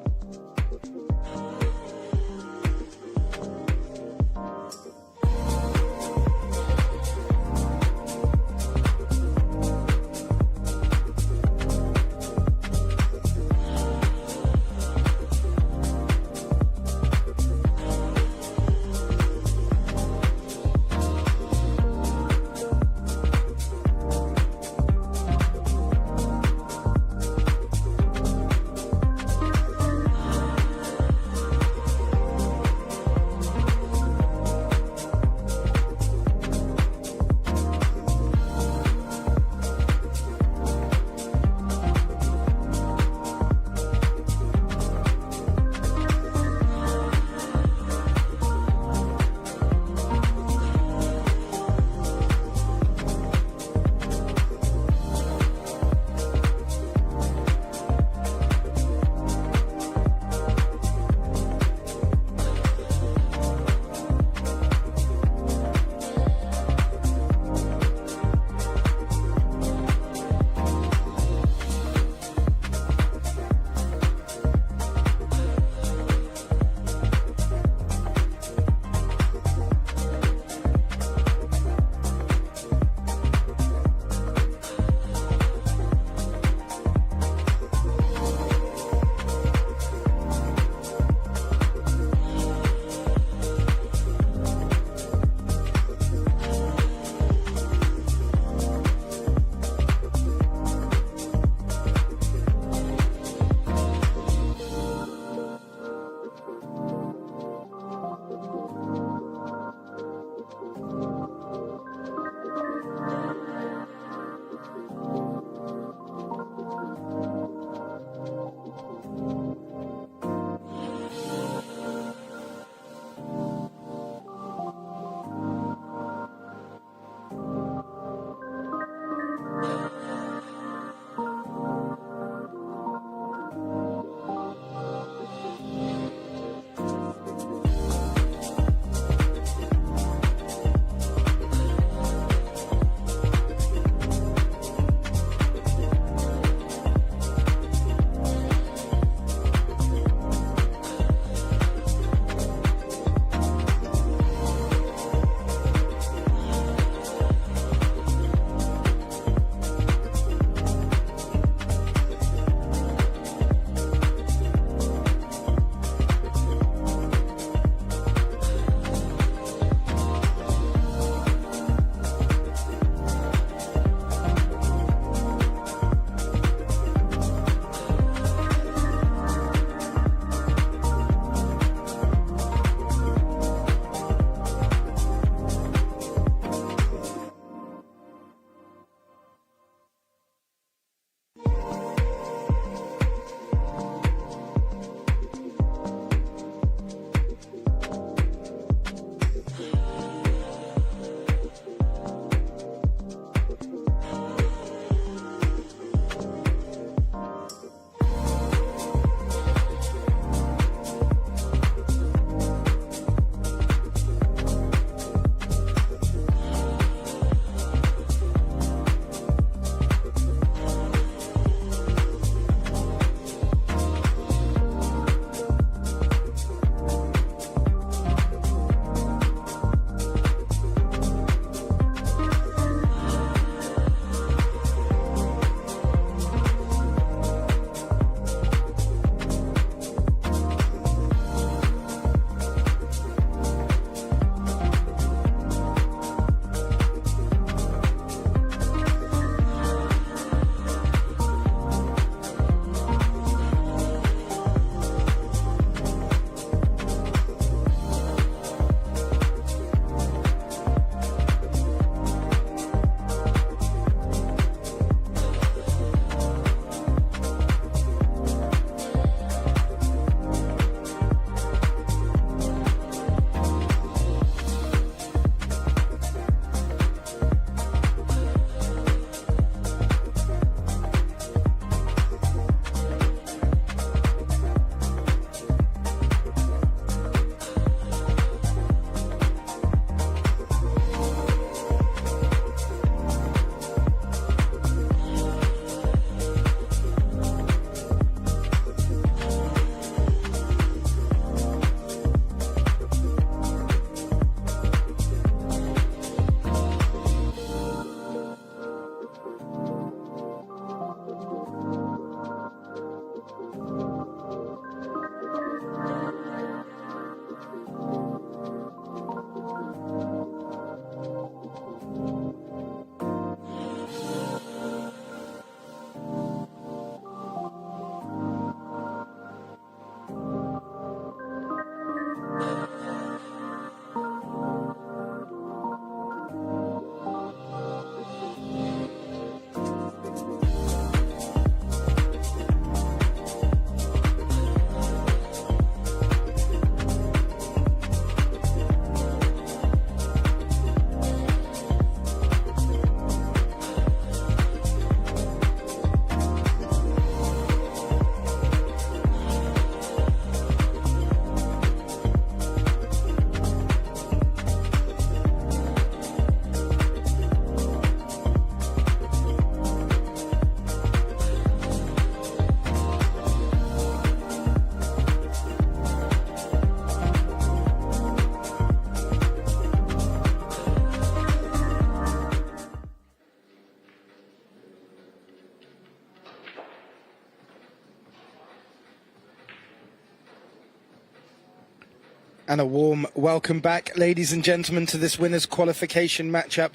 And a warm welcome back, ladies and gentlemen, to this winners' qualification matchup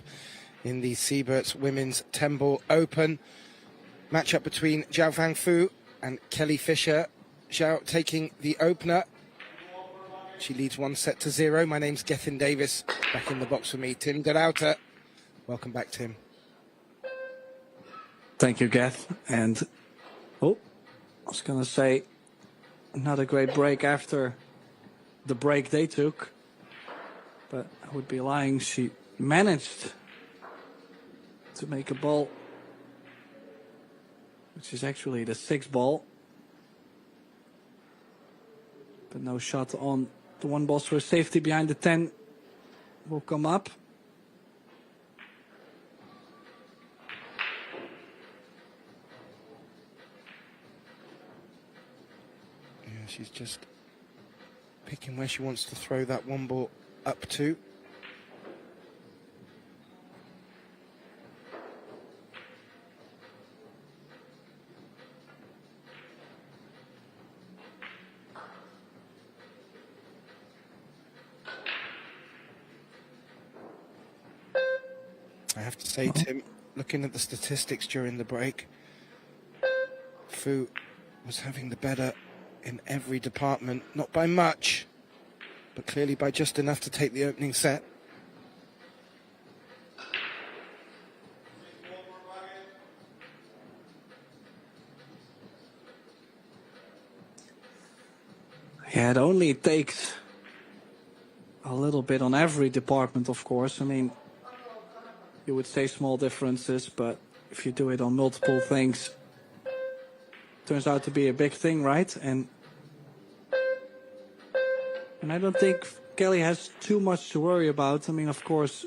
in the Seyberts Women's 10-Ball Open. Matchup between Xiaofang Fu and Kelly Fisher. Xiao taking the opener. She leads 1-0. My name's Gethin Davis. Back in the box for me, Tim Delauter. Welcome back, Tim. Thank you, Geth. And, I was going to say, another great break after the break they took, but I would be lying. She managed to make a ball, which is actually the 6th ball, but no shot on the 1 ball, so safety behind the 10 will come up. Yeah, she's just picking where she wants to throw that 1 ball up to. I have to say, Tim, looking at the statistics during the break, Fu was having the better in every department, not by much, but clearly by just enough to take the opening set. Yeah, it only takes a little bit on every department, of course. I mean, you would say small differences, but if you do it on multiple things, it turns out to be a big thing, right? And I don't think Kelly has too much to worry about. I mean, of course,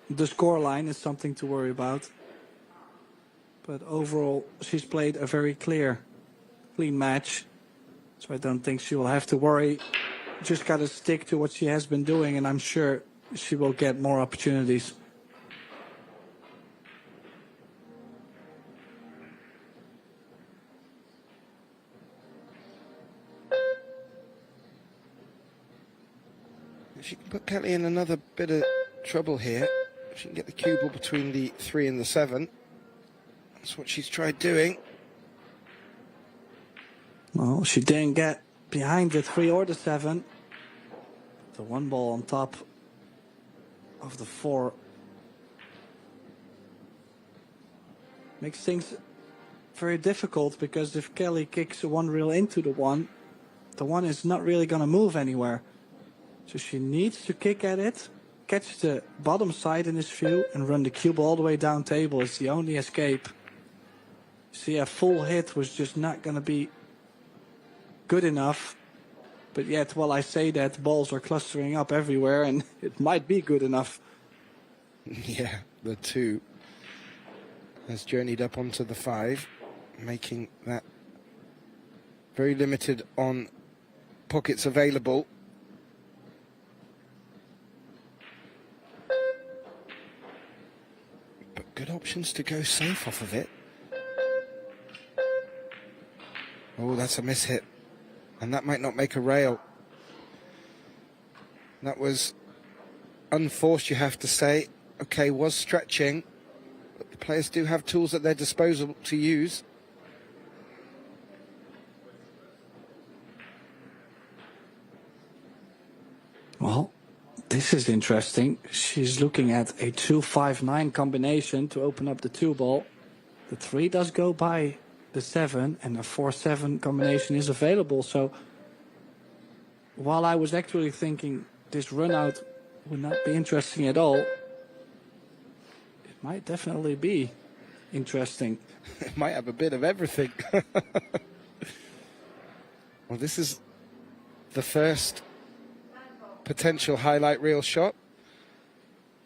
the scoreline is something to worry about. But overall, she's played a very clean match. So I don't think she will have to worry. Just got to stick to what she has been doing, and I'm sure she will get more opportunities. She can put Kelly in another bit of trouble here. She can get the cue ball between the 3 and the 7. That's what she's tried doing. Well, she didn't get behind the 3 or the 7. The 1 ball on top of the 4 makes things very difficult, because if Kelly kicks a 1 reel into the 1 is not really going to move anywhere. So she needs to kick at it, catch the bottom side in this view, and run the cue ball all the way down table. It's the only escape. See, a full hit was just not going to be good enough. But yet, while I say that, balls are clustering up everywhere, and it might be good enough. Yeah, the 2 has journeyed up onto the 5, making that very limited on pockets available. But good options to go safe off of it. Oh, that's a miss hit. And that might not make a rail. That was unforced, you have to say. Okay, was stretching. But the players do have tools at their disposal to use. Well, this is interesting. She's looking at a 2-5-9 combination to open up the 2 ball. The 3 does go by the 7, and a 4-7 combination is available. So while I was actually thinking this run out would not be interesting at all, it might definitely be interesting. It might have a bit of everything. Well, this is the first potential highlight reel shot.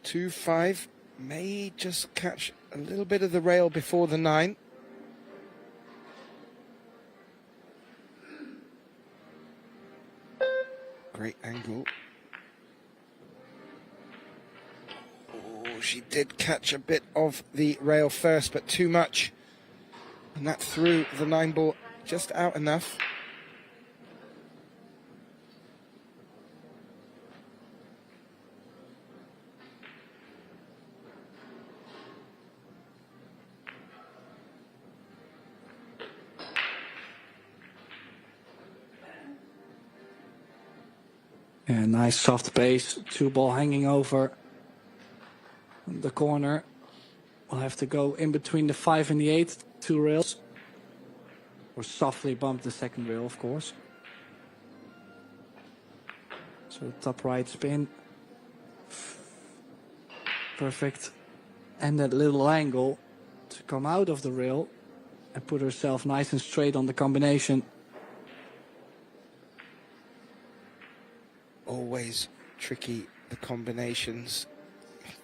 2-5 may just catch a little bit of the rail before the 9. Great angle. Oh, she did catch a bit of the rail first, but too much. And that threw the 9 ball just out enough. Yeah, nice soft base. 2 ball hanging over the corner. We'll have to go in between the 5 and the 8, 2 rails. Or softly bump the second rail, of course. So top right spin. Perfect. And that little angle to come out of the rail and put herself nice and straight on the combination. Always tricky, the combinations.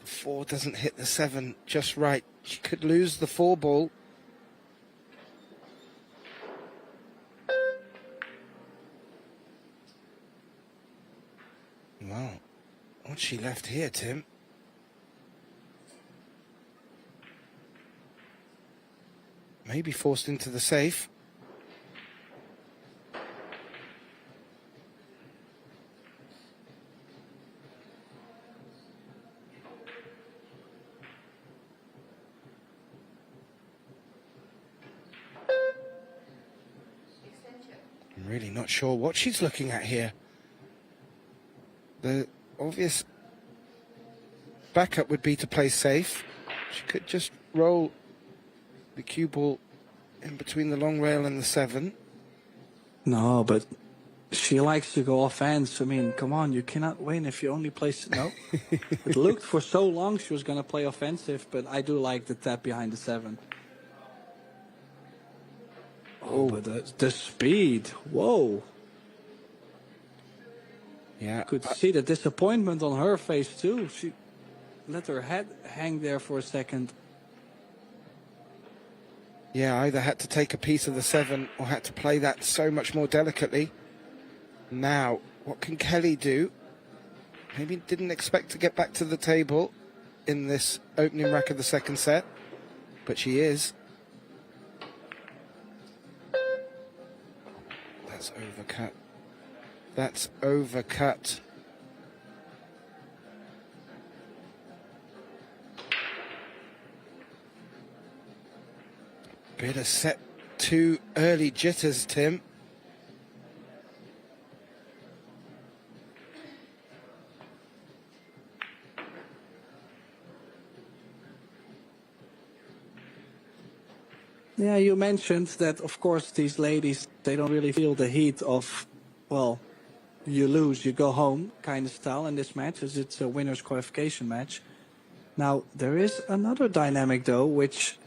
The 4 doesn't hit the 7 just right. She could lose the 4 ball. Well, what's she left here, Tim? Maybe forced into the safe. I'm really not sure what she's looking at here. The obvious backup would be to play safe. She could just roll the cue ball in between the long rail and the 7. No, but she likes to go offense. I mean, come on, you cannot win if you only play... No. It looked for so long she was going to play offensive, but I do like the tap behind the 7. Oh, but the speed. Whoa. Yeah. Could see the disappointment on her face, too. She let her head hang there for a second. Yeah, either had to take a piece of the 7 or had to play that so much more delicately. Now, what can Kelly do? Maybe didn't expect to get back to the table in this opening rack of the second set, but she is. That's overcut. That's overcut. Bit of set 2 early jitters, Tim. Yeah, you mentioned that, of course, these ladies, they don't really feel the heat of, well, you lose, you go home kind of style in this match, as it's a winner's qualification match. Now, there is another dynamic, though, which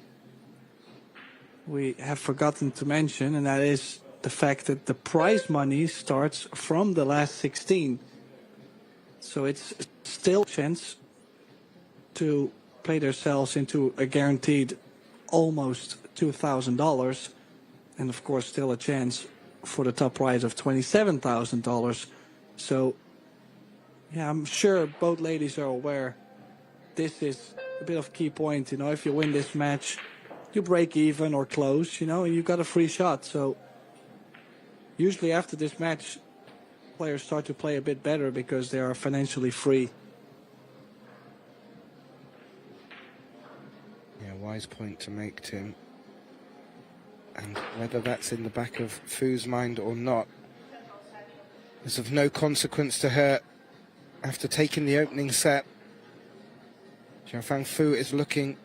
we have forgotten to mention, and that is the fact that the prize money starts from the last 16. So it's still a chance to play themselves into a guaranteed almost $2,000, and of course still a chance for the top prize of $27,000. So yeah, I'm sure both ladies are aware this is a bit of a key point. You know, if you win this match, you break even or close, you know, and you got a free shot. So usually after this match, players start to play a bit better because they are financially free. Yeah, wise point to make, Tim. And whether that's in the back of Fu's mind or not is of no consequence to her after taking the opening set. Xiaofang Fu is looking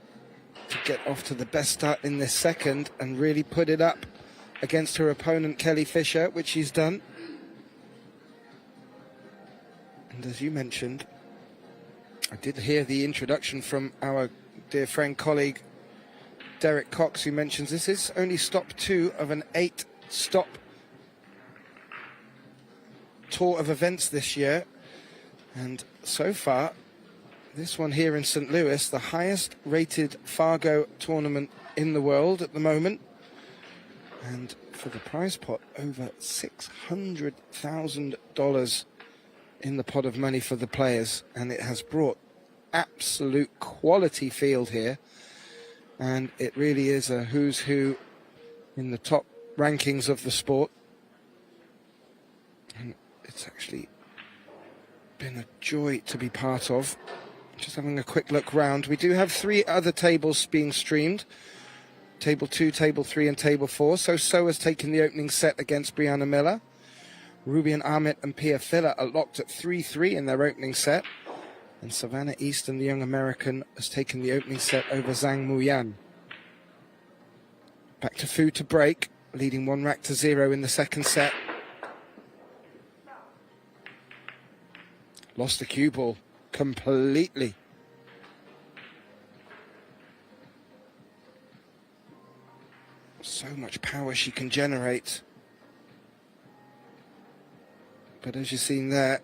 to get off to the best start in this second and really put it up against her opponent Kelly Fisher, which she's done. And as you mentioned, I did hear the introduction from our dear friend, colleague Derek Cox, who mentions this is only stop 2 of an 8-stop tour of events this year. And so far, this one here in St. Louis, the highest rated Fargo tournament in the world at the moment. And for the prize pot, over $600,000 in the pot of money for the players. And it has brought absolute quality field here. And it really is a who's who in the top rankings of the sport. And it's actually been a joy to be part of. Just having a quick look round. We do have 3 other tables being streamed. Table 2, Table 3 and Table 4. So has taken the opening set against Brianna Miller. Rubian Ahmet and Pia Filler are locked at 3-3 in their opening set. And Savannah Easton, the young American, has taken the opening set over Zhang Muyan. Back to Fu to break, leading 1-0 in the second set. Lost the cue ball completely. So much power she can generate. But as you've seen there,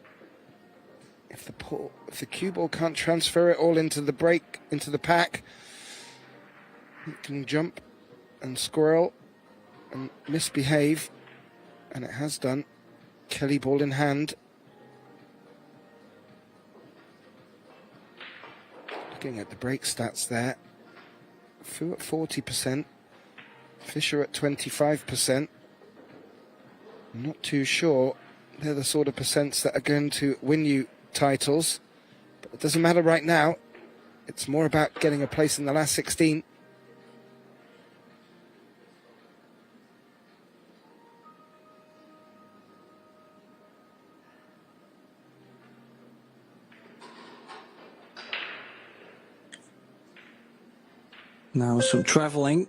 if the cue ball can't transfer it all into the break, into the pack, it can jump and squirrel and misbehave, and it has done. Kelly ball in hand. Looking at the break stats there, Fu at 40%, Fisher at 25%. I'm not too sure they're the sort of percents that are going to win you titles, but it doesn't matter right now. It's more about getting a place in the last 16. Now some traveling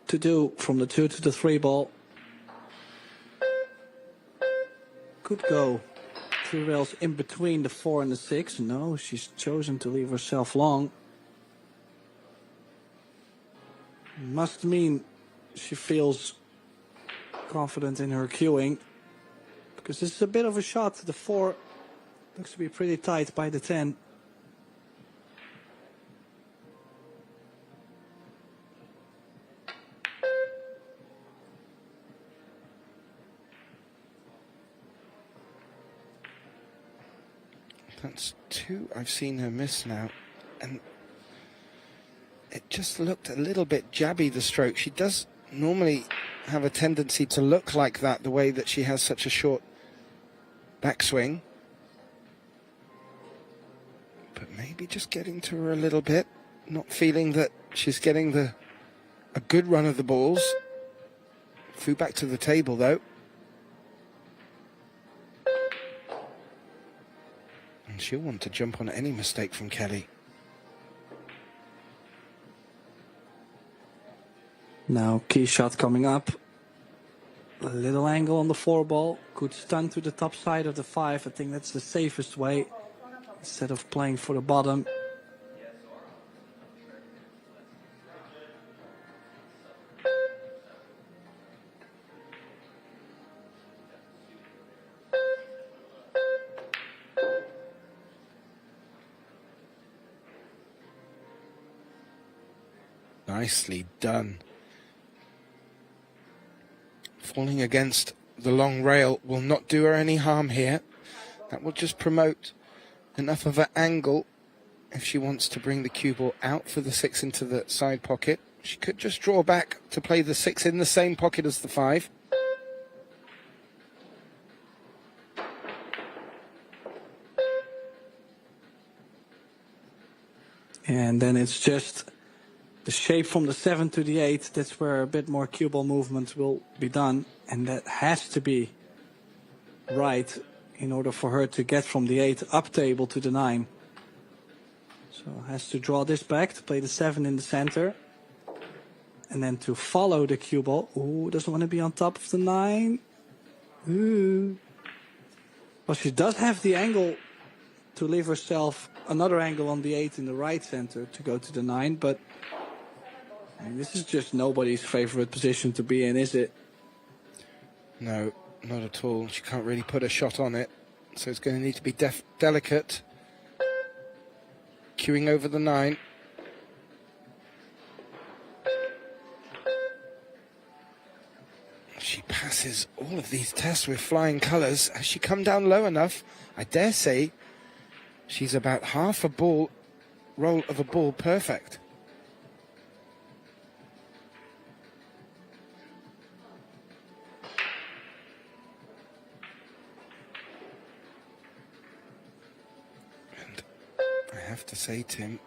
to do from the 2 to the 3 ball. Could go 3 rails in between the 4 and the 6. No, she's chosen to leave herself long. Must mean she feels confident in her cueing, because this is a bit of a shot. The 4 looks to be pretty tight by the 10. That's 2 I've seen her miss now, and it just looked a little bit jabby, the stroke. She does normally have a tendency to look like that, the way that she has such a short backswing. But maybe just getting to her a little bit, not feeling that she's getting a good run of the balls. Flew back to the table though. And she'll want to jump on any mistake from Kelly. Now key shot coming up. A little angle on the 4 ball. Could stun to the top side of the 5. I think that's the safest way, instead of playing for the bottom. Nicely done. Falling against the long rail will not do her any harm here. That will just promote enough of an angle if she wants to bring the cue ball out for the 6 into the side pocket. She could just draw back to play the 6 in the same pocket as the 5. And then it's just the shape from the 7 to the 8. That's where a bit more cue ball movement will be done. And that has to be right in order for her to get from the 8 up table to the 9. So has to draw this back to play the 7 in the center. And then to follow the cue ball. Ooh, doesn't want to be on top of the 9. Ooh. Well, she does have the angle to leave herself another angle on the 8 in the right center to go to the 9. But I mean, this is just nobody's favorite position to be in, is it? No, not at all. She can't really put a shot on it. So it's going to need to be delicate. Cueing over the 9. She passes all of these tests with flying colours. Has she come down low enough? I dare say she's about half a ball, roll of a ball perfect. And I have to say, Tim,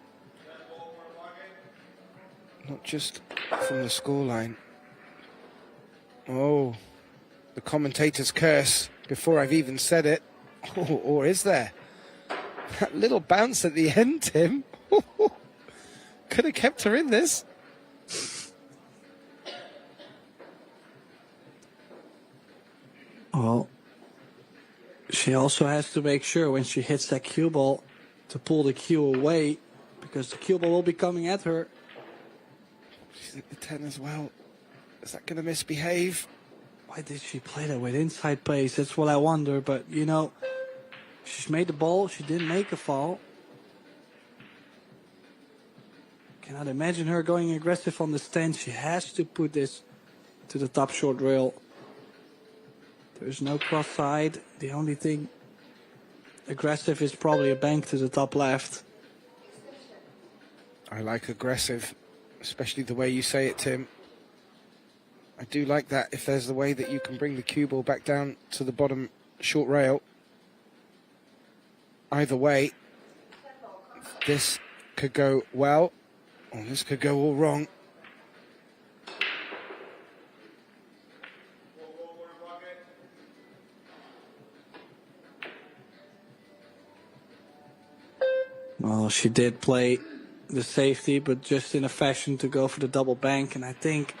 not just from the scoreline. Oh, the commentator's curse before I've even said it. Oh, or is there? That little bounce at the end, Tim. Could have kept her in this. Well, she also has to make sure when she hits that cue ball to pull the cue away, because the cue ball will be coming at her. She's at the 10 as well. Is that going to misbehave? Why did she play that with inside pace? That's what I wonder. But, you know, she's made the ball. She didn't make a foul. Cannot imagine her going aggressive on the stand. She has to put this to the top short rail. There's no cross side. The only thing aggressive is probably a bank to the top left. I like aggressive, especially the way you say it, Tim. I do like that if there's the way that you can bring the cue ball back down to the bottom short rail. Either way, this could go well, or this could go all wrong. Well, she did play the safety, but just in a fashion to go for the double bank, and I think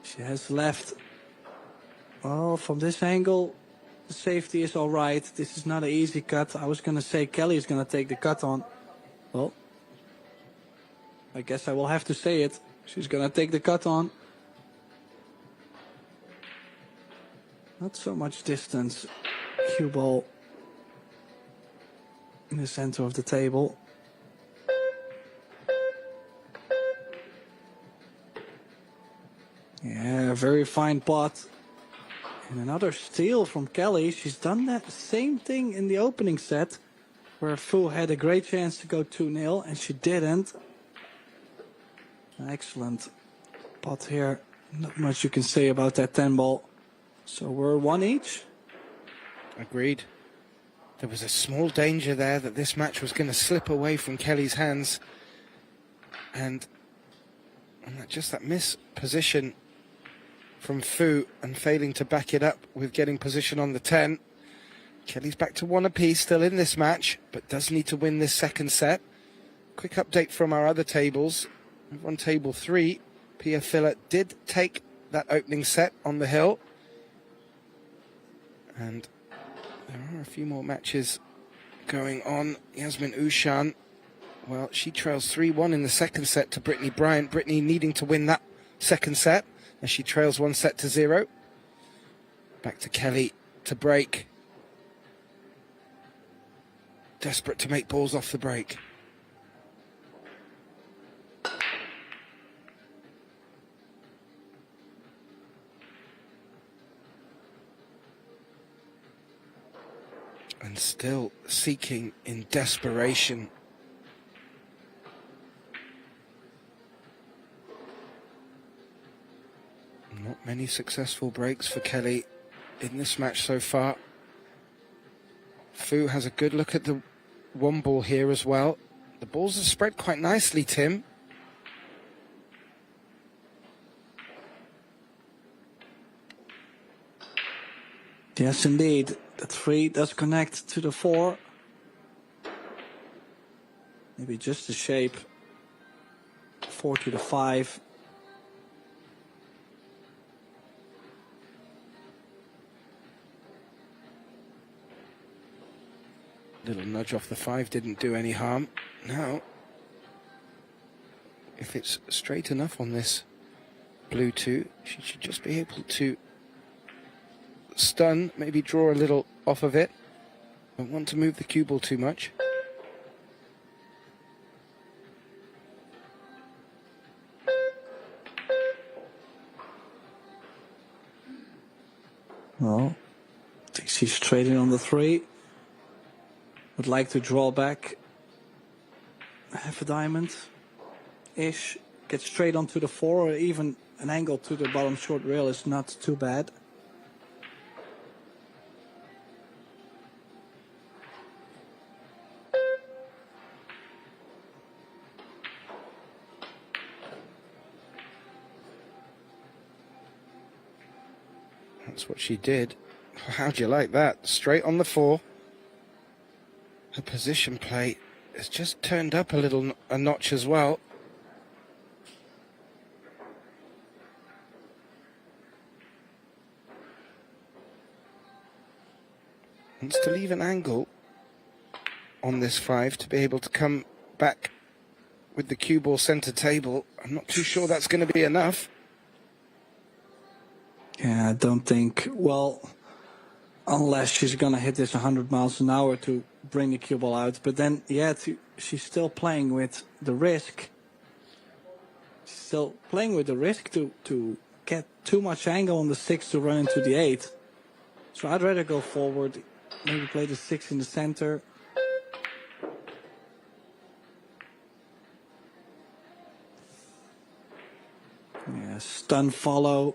she has left. Well, from this angle, the safety is all right. This is not an easy cut. I was going to say Kelly is going to take the cut on. Well, I guess I will have to say it. She's going to take the cut on. Not so much distance. Cue ball in the center of the table. Yeah, very fine pot. And another steal from Kelly. She's done that same thing in the opening set, where Fu had a great chance to go 2-0, and she didn't. Excellent pot here. Not much you can say about that 10 ball. So we're one each. Agreed. There was a small danger there that this match was going to slip away from Kelly's hands. And just that misposition from Fu and failing to back it up with getting position on the 10. Kelly's back to one apiece, still in this match, but does need to win this second set. Quick update from our other tables. Over on table 3, Pia Filler did take that opening set on the hill. And there are a few more matches going on. Yasmin Ushan, well, she trails 3-1 in the second set to Brittany Bryant. Brittany needing to win that second set as she trails 1-0. Back to Kelly to break. Desperate to make balls off the break. And still seeking in desperation. Not many successful breaks for Kelly in this match so far. Fu has a good look at the one ball here as well. The balls are spread quite nicely, Tim. Yes, indeed. The 3 does connect to the 4. Maybe just the shape. 4 to the 5. Little nudge off the 5 didn't do any harm. Now, if it's straight enough on this blue 2, she should just be able to stun, maybe draw a little off of it. Don't want to move the cue ball too much. Well, I think she's straight in on the 3. Would like to draw back half a diamond-ish. Get straight onto the 4, or even an angle to the bottom short rail is not too bad. That's what she did. How'd you like that? Straight on the 4. Her position play has just turned up a notch as well. Wants to leave an angle on this 5 to be able to come back with the cue ball center table. I'm not too sure that's going to be enough. Yeah, I don't think, well, unless she's going to hit this 100 miles an hour to bring the cue ball out. But then, yeah, she's still playing with the risk. She's still playing with the risk to get too much angle on the 6 to run into the 8. So I'd rather go forward, maybe play the 6 in the center. Yeah, stun follow.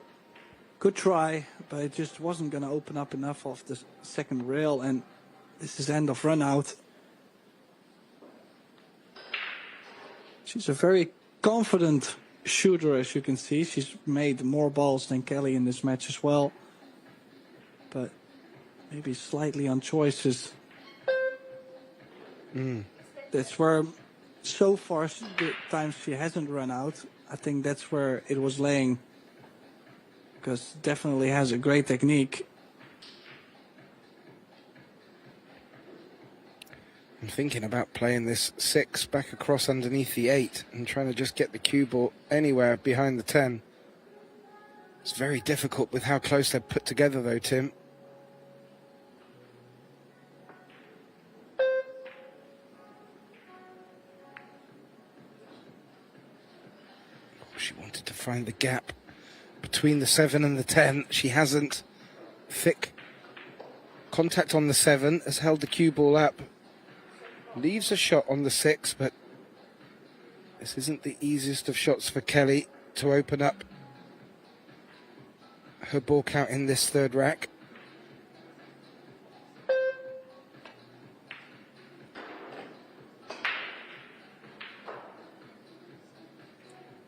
Good try, but it just wasn't going to open up enough of the second rail, and this is end of run out. She's a very confident shooter, as you can see. She's made more balls than Kelly in this match as well, but maybe slightly on choices. That's where, so far, the times she hasn't run out, I think that's where it was laying. Because definitely has a great technique. I'm thinking about playing this 6 back across underneath the 8 and trying to just get the cue ball anywhere behind the 10. It's very difficult with how close they're put together though, Tim. She wanted to find the gap between the 7 and the 10. She hasn't. Thick contact on the 7, has held the cue ball up. Leaves a shot on the 6, but this isn't the easiest of shots for Kelly to open up her ball count in this 3rd rack.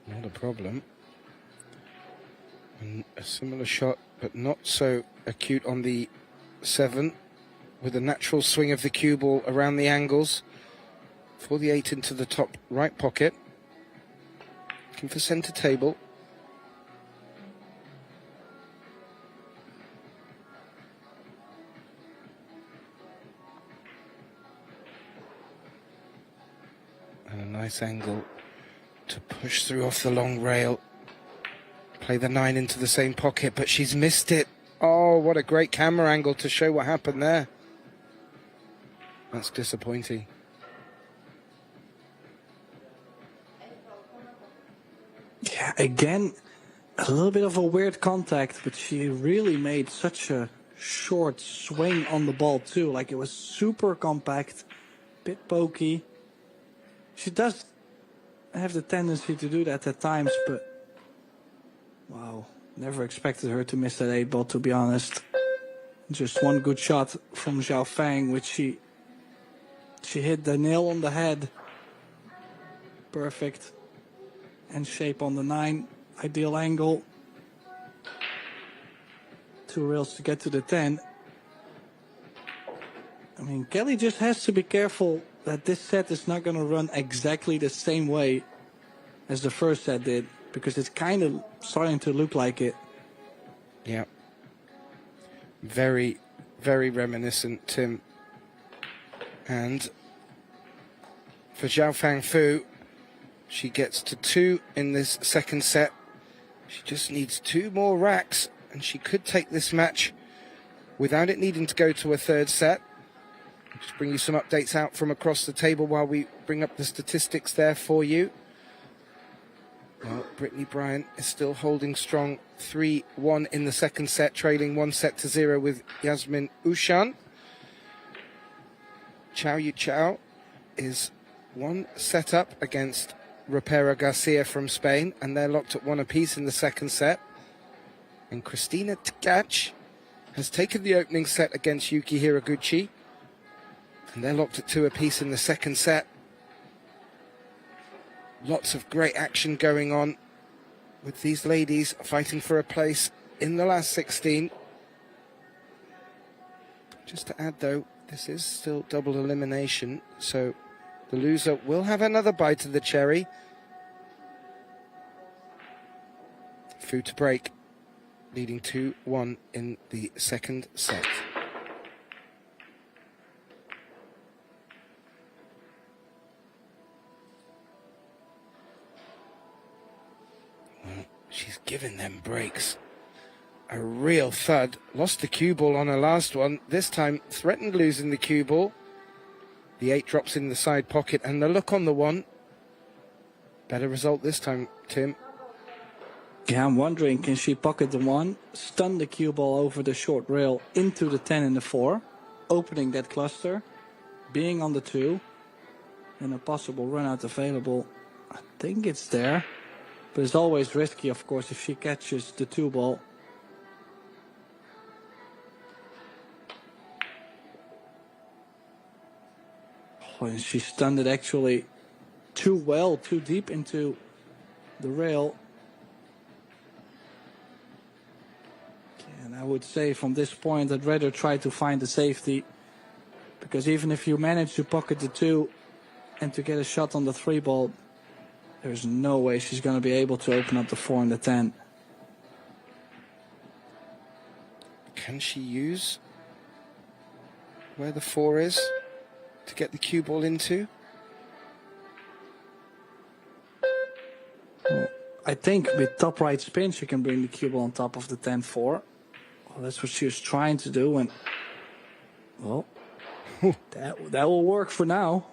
Not a problem. And a similar shot, but not so acute on the 7, with a natural swing of the cue ball around the angles for the 8 into the top right pocket. Looking for center table. And a nice angle to push through off the long rail. Play the 9 into the same pocket, but she's missed it. Oh, what a great camera angle to show what happened there. That's disappointing. Yeah, again, a little bit of a weird contact, but she really made such a short swing on the ball too. Like, it was super compact, bit pokey. She does have the tendency to do that at times, but wow, never expected her to miss that 8 ball, to be honest. Just one good shot from Xiaofang, which she hit the nail on the head. Perfect. And shape on the 9. Ideal angle. 2 rails to get to the 10. I mean, Kelly just has to be careful that this set is not going to run exactly the same way as the first set did, because it's kind of starting to look like it. Yeah. Very, very reminiscent, Tim. And for Xiaofang Fu, she gets to 2 in this 2nd set. She just needs 2 more racks, and she could take this match without it needing to go to a 3rd set. I'll just bring you some updates out from across the table while we bring up the statistics there for you. Well, Brittany Bryant is still holding strong, 3-1 in the 2nd set, trailing 1-0 with Yasmin Ushan. Chow Yu Chow is 1 set up against Rapera Garcia from Spain, and they're locked at 1 apiece in the 2nd set. And Christina Tkach has taken the opening set against Yuki Hiraguchi, and they're locked at 2 apiece in the 2nd set. Lots of great action going on with these ladies fighting for a place in the last 16. Just to add, though, this is still double elimination, so the loser will have another bite of the cherry. Fu to break, leading 2-1 in the second set. Well, she's given them breaks. A real thud. Lost the cue ball on her last one. This time threatened losing the cue ball. The 8 drops in the side pocket, and the look on the 1. Better result this time, Tim. Yeah, I'm wondering, can she pocket the 1, stun the cue ball over the short rail into the 10 and the 4, opening that cluster, being on the 2, and a possible run out available. I think it's there, but it's always risky, of course, if she catches the 2 ball. Oh, and she stunned it actually too well, too deep into the rail. And I would say from this point, I'd rather try to find the safety, because even if you manage to pocket the 2 and to get a shot on the 3 ball, there's no way she's going to be able to open up the 4 and the 10. Can she use where the 4 is to get the cue ball into? Well, I think with top right spin, she can bring the cue ball on top of the 10-4. Well, that's what she was trying to do, and well, that will work for now.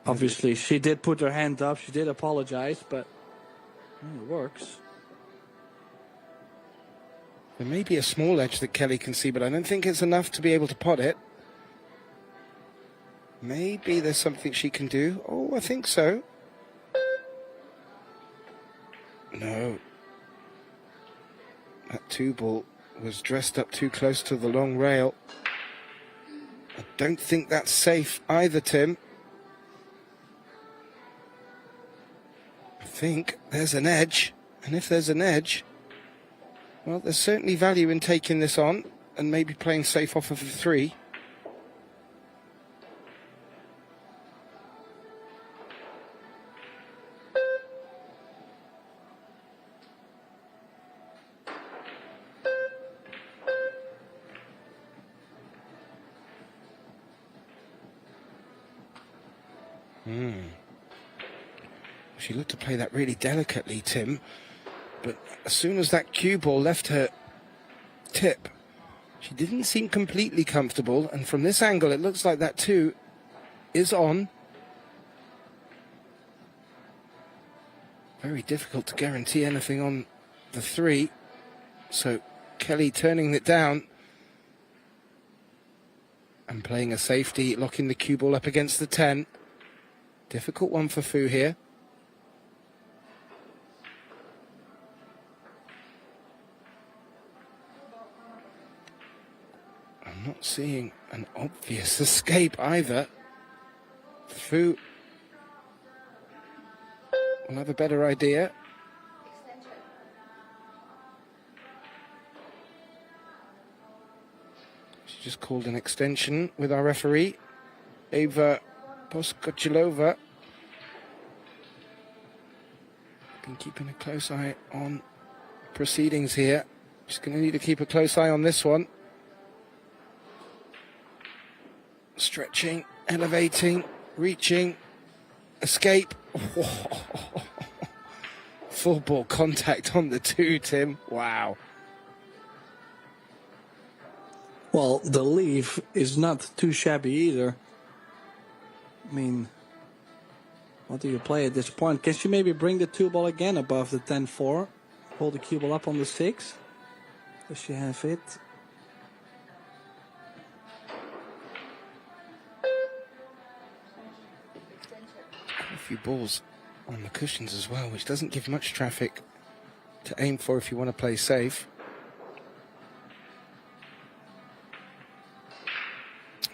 Obviously, she did put her hand up, she did apologize, but it works. There may be a small edge that Kelly can see, but I don't think it's enough to be able to pot it. Maybe there's something she can do. Oh, I think so. No. That 2 ball was dressed up too close to the long rail. I don't think that's safe either, Tim. I think there's an edge, and if there's an edge, well, there's certainly value in taking this on and maybe playing safe off of the 3. She looked to play that really delicately, Tim, but as soon as that cue ball left her tip, she didn't seem completely comfortable, and from this angle it looks like that 2 is on. Very difficult to guarantee anything on the 3, so Kelly turning it down and playing a safety, locking the cue ball up against the 10. Difficult one for Fu here. I'm not seeing an obvious escape either. Fu will have a better idea. She just called an extension with our referee, Eva Poskochilova. Been keeping a close eye on proceedings here. She's going to need to keep a close eye on this one. Stretching, elevating, reaching, escape. Full ball contact on the 2, Tim. Wow. Well, the leave is not too shabby either. I mean, what do you play at this point? Can she maybe bring the 2 ball again above the 10-4? Hold the cue ball up on the 6? Does she have it? A few balls on the cushions as well, which doesn't give much traffic to aim for if you want to play safe.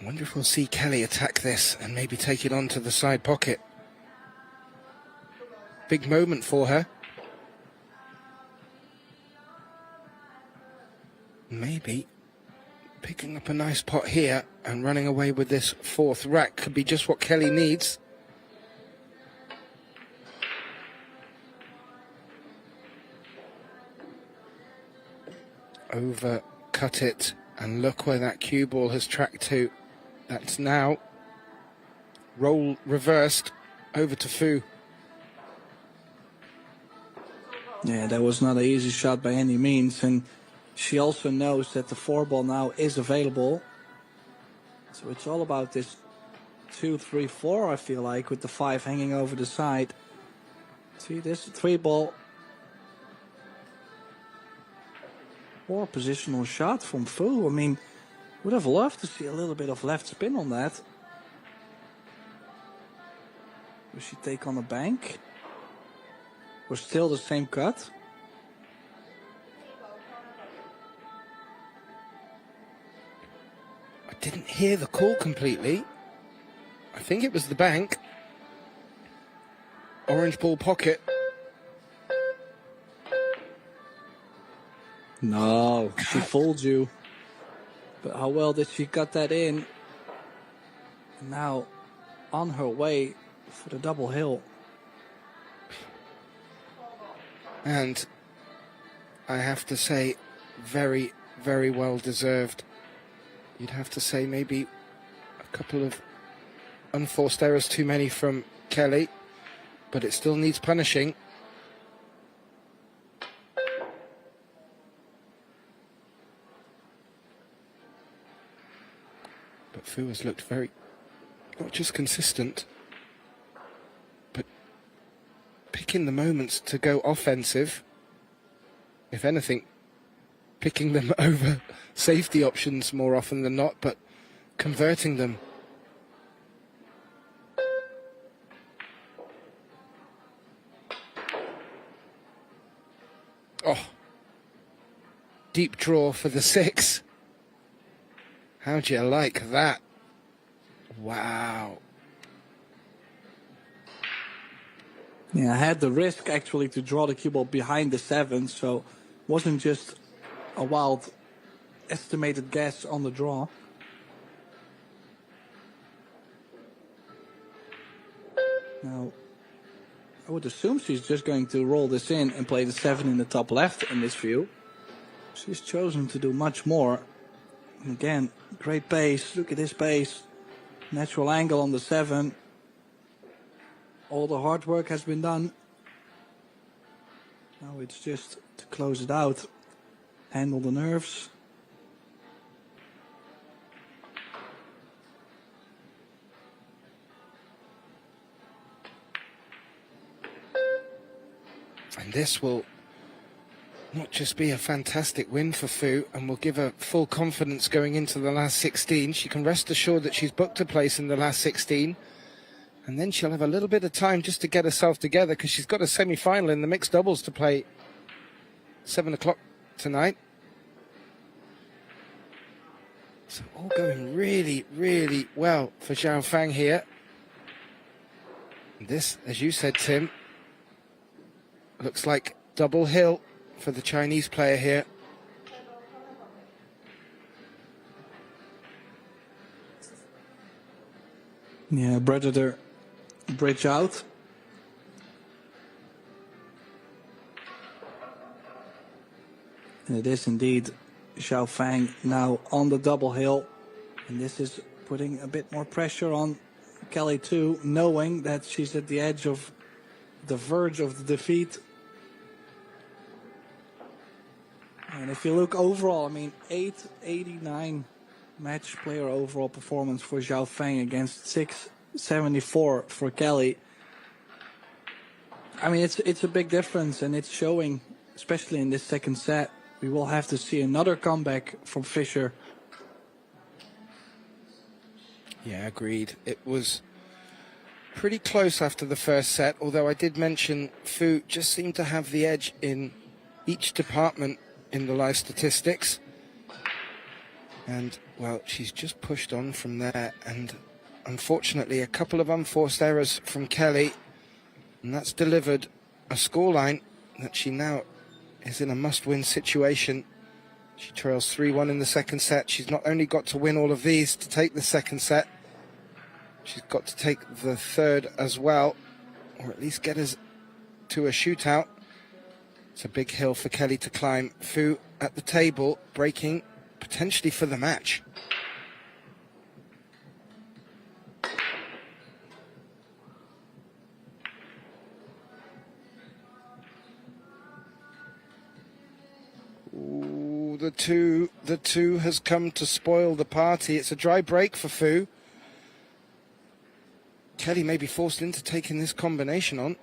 I wonder if we'll see Kelly attack this and maybe take it onto the side pocket. Big moment for her. Maybe picking up a nice pot here and running away with this fourth rack could be just what Kelly needs. Overcut it, and look where that cue ball has tracked to. That's now roll reversed over to Fu. Yeah, that was not an easy shot by any means, and she also knows that the 4-ball now is available. So it's all about this 2, 3, 4, I feel like, with the 5 hanging over the side. See, this 3-ball. Or positional shot from Fu. I mean, would have loved to see a little bit of left spin on that. Will she take on the bank? Or still the same cut? I didn't hear the call completely. I think it was the bank. Orange ball pocket. No, she fooled you. But how well did she cut that in? Now on her way for the double hill. And I have to say, very, very well deserved. You'd have to say maybe a couple of unforced errors too many from Kelly, but it still needs punishing. But Fu has looked very, not just consistent, but picking the moments to go offensive. If anything, picking them over safety options more often than not, but converting them. Oh, deep draw for the 6. How'd you like that? Wow. Yeah, I had the risk actually to draw the cue ball behind the 7, so it wasn't just a wild estimated guess on the draw. Now, I would assume she's just going to roll this in and play the 7 in the top left in this view. She's chosen to do much more. And again, great pace. Look at this pace. Natural angle on the 7. All the hard work has been done. Now it's just to close it out. Handle the nerves. And this will not just be a fantastic win for Fu and will give her full confidence going into the last 16. She can rest assured that she's booked a place in the last 16. And then she'll have a little bit of time just to get herself together because she's got a semi-final in the mixed doubles to play 7 o'clock tonight. So all going really, really well for Xiaofang here. And this, as you said, Tim, looks like double hill for the Chinese player here. Yeah, Predator bridge out. And it is indeed Xiaofang now on the double hill. And this is putting a bit more pressure on Kelly too, knowing that she's at the edge of the verge of the defeat. And if you look overall, I mean, 889 match player overall performance for Xiaofang against 674 for Kelly. I mean, it's a big difference, and it's showing, especially in this second set. We will have to see another comeback from Fischer. Yeah, agreed. It was pretty close after the first set, although I did mention Fu just seemed to have the edge in each department in the live statistics. And, well, she's just pushed on from there. And unfortunately, a couple of unforced errors from Kelly. And that's delivered a scoreline that she now is in a must-win situation. She trails 3-1 in the second set. She's not only got to win all of these to take the second set, she's got to take the third as well, or at least get us to a shootout. It's a big hill for Kelly to climb. Fu at the table, breaking potentially for the match. Ooh, the two has come to spoil the party. It's a dry break for Fu. Kelly may be forced into taking this combination on.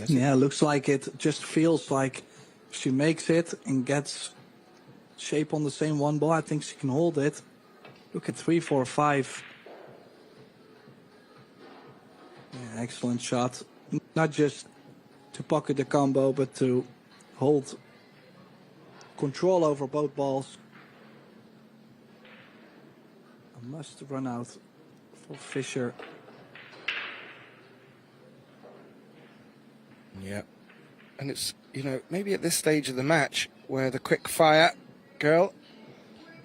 Yeah, looks like it just feels like if she makes it and gets shape on the same one ball, I think she can hold it. Look at 3, 4, 5. Yeah, excellent shot. Not just to pocket the combo, but to hold control over both balls. A must run out for Fischer. Yeah, and it's, you know, maybe at this stage of the match where the quick fire girl,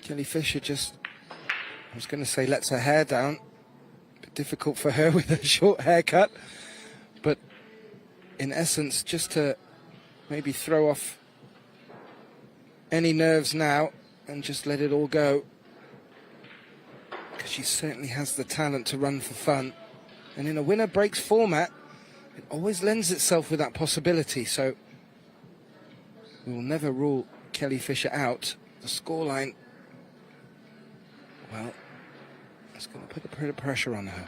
Kelly Fischer, just, I was going to say lets her hair down. A bit difficult for her with a short haircut, but in essence, just to maybe throw off any nerves now and just let it all go, because she certainly has the talent to run for fun. And in a winner breaks format, it always lends itself with that possibility, so we will never rule Kelly Fischer out. The scoreline, well, it's going to put a bit of pressure on her.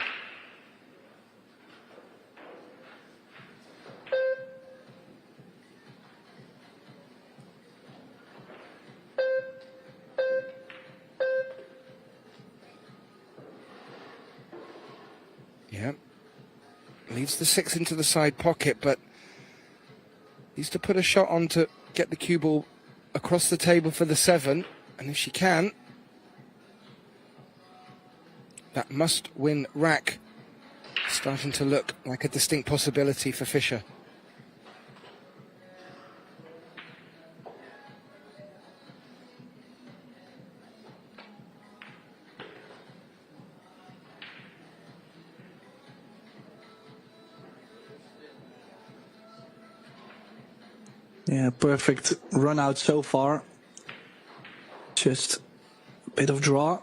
Yeah. Leaves the 6 into the side pocket, but needs to put a shot on to get the cue ball across the table for the 7. And if she can, that must-win rack starting to look like a distinct possibility for Fischer. Yeah, perfect run out so far. Just a bit of draw.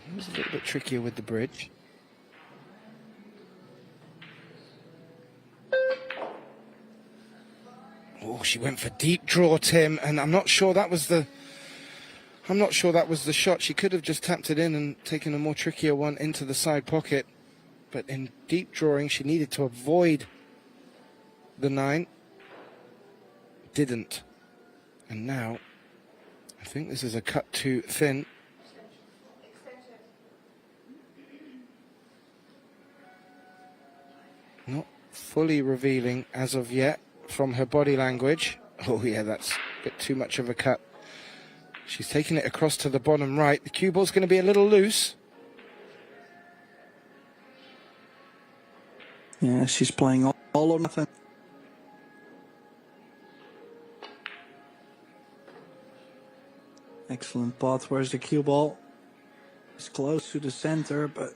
It was a little bit trickier with the bridge. Oh, she went for deep draw, Tim, and I'm not sure that was the shot. She could have just tapped it in and taken a more trickier one into the side pocket. But in deep drawing, she needed to avoid the 9. Didn't. And now, I think this is a cut too thin. Not fully revealing as of yet from her body language. Oh yeah, that's a bit too much of a cut. She's taking it across to the bottom right. The cue ball's going to be a little loose. Yeah, she's playing all or nothing. Excellent pot. Where's the cue ball? It's close to the center, but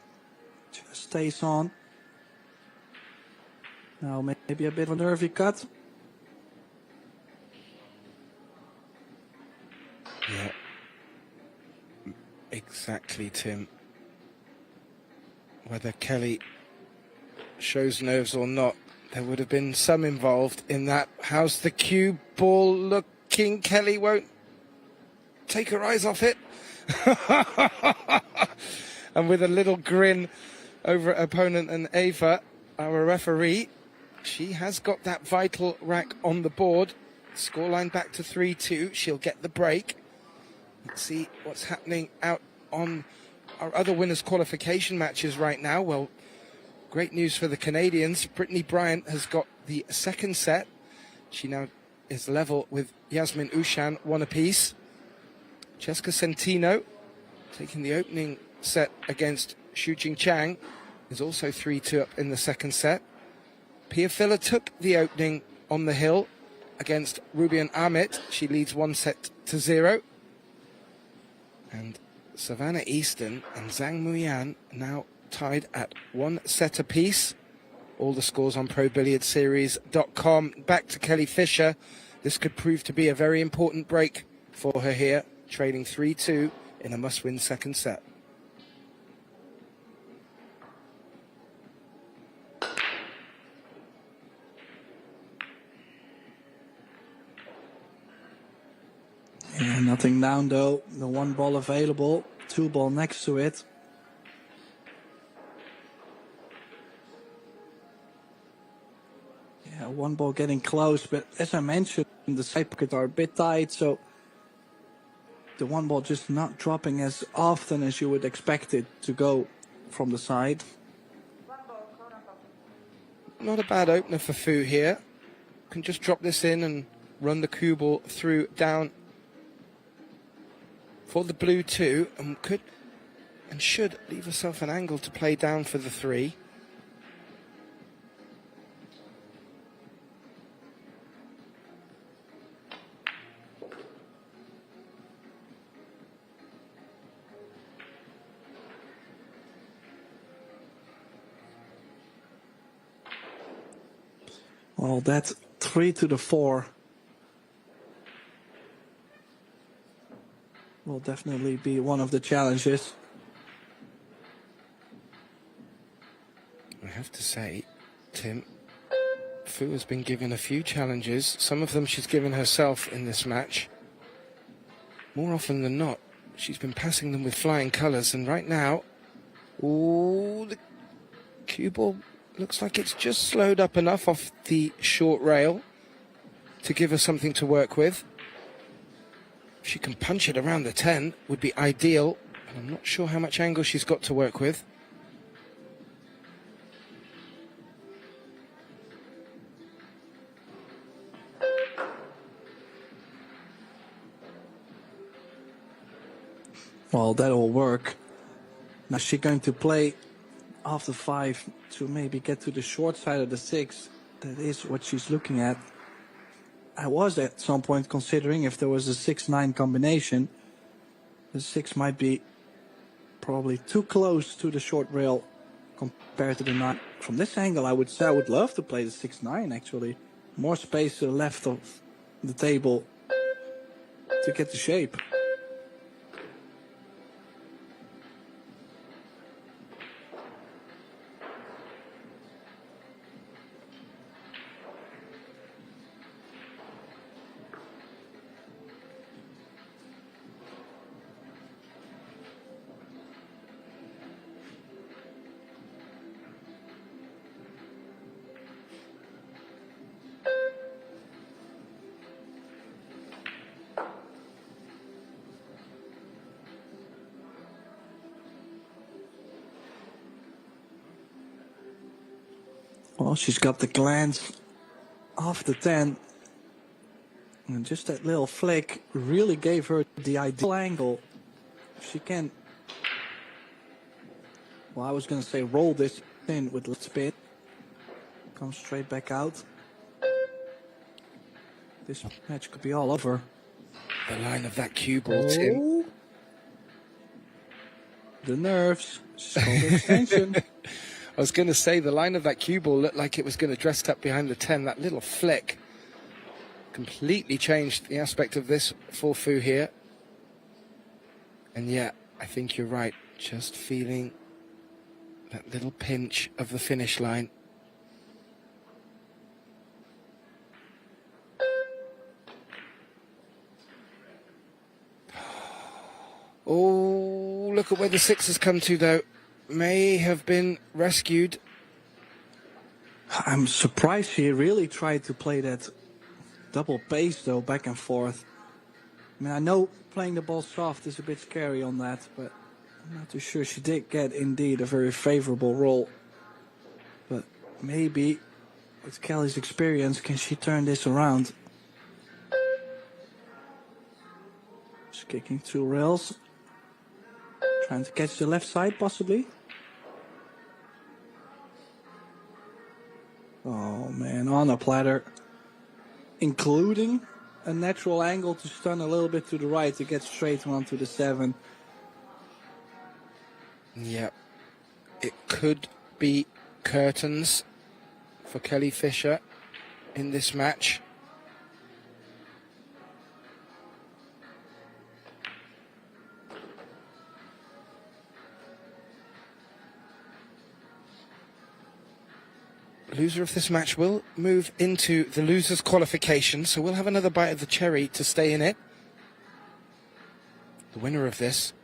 just stays on. Now maybe a bit of a nervy cut. Yeah. Exactly, Tim. Whether Kelly shows nerves or not, there would have been some involved in that. How's the cue ball looking? Kelly won't take her eyes off it. And with a little grin over opponent and Ava, our referee, she has got that vital rack on the board. Scoreline back to 3-2. She'll get the break. Let's see what's happening out on our other winners' qualification matches right now. Well, great news for the Canadians. Brittany Bryant has got the second set. She now is level with Yasmin Ushan, 1 apiece. Jessica Centino, taking the opening set against Xu Jingchang, is also 3-2 up in the second set. Pia Filler took the opening on the hill against Rubian Amit. She leads 1-0. And Savannah Easton and Zhang Muyan now tied at 1 set apiece. All the scores on ProBilliardsSeries.com. Back to Kelly Fisher. This could prove to be a very important break for her here, trailing 3-2 in a must-win second set. Yeah, nothing down though. The 1 ball available, 2 ball next to it. Yeah, 1 ball getting close, but as I mentioned, the side pockets are a bit tight, so the 1 ball just not dropping as often as you would expect it to go from the side. Not a bad opener for Fu here. Can just drop this in and run the cue ball through down for the blue 2, and could and should leave herself an angle to play down for the 3. Well, that 3 to the 4 will definitely be one of the challenges. I have to say, Tim, Fu has been given a few challenges. Some of them she's given herself in this match. More often than not, she's been passing them with flying colours, and right now, ooh, the cue ball looks like it's just slowed up enough off the short rail to give her something to work with. If she can punch it around the 10, would be ideal, and I'm not sure how much angle she's got to work with. Well, that'll work. Now she's going to play off the 5 to maybe get to the short side of the 6. That is what she's looking at. I was at some point considering if there was a 6-9 combination. The 6 might be probably too close to the short rail compared to the 9. From this angle, I would say I would love to play the 6-9 actually. More space to the left of the table to get the shape. Well, she's got the glance off the 10. And just that little flick really gave her the ideal angle. She can, well, I was going to say roll this in with spin. Come straight back out. This match could be all over. The line of that cue ball, Tim. The nerves. Shoulder extension. I was going to say the line of that cue ball looked like it was going to dress up behind the 10. That little flick completely changed the aspect of this for Fu here. And yeah, I think you're right. Just feeling that little pinch of the finish line. Oh, look at where the 6 has come to, though. May have been rescued. I'm surprised she really tried to play that double pace, though, back and forth. I mean, I know playing the ball soft is a bit scary on that, but I'm not too sure. She did get, indeed, a very favorable roll. But maybe, with Kelly's experience, can she turn this around? Just kicking 2 rails. Trying to catch the left side, possibly. Oh man, on a platter. Including a natural angle to stun a little bit to the right to get straight onto the 7. Yeah, it could be curtains for Kelly Fisher in this match. Loser of this match will move into the loser's qualification, so we'll have another bite of the cherry to stay in it. The winner of this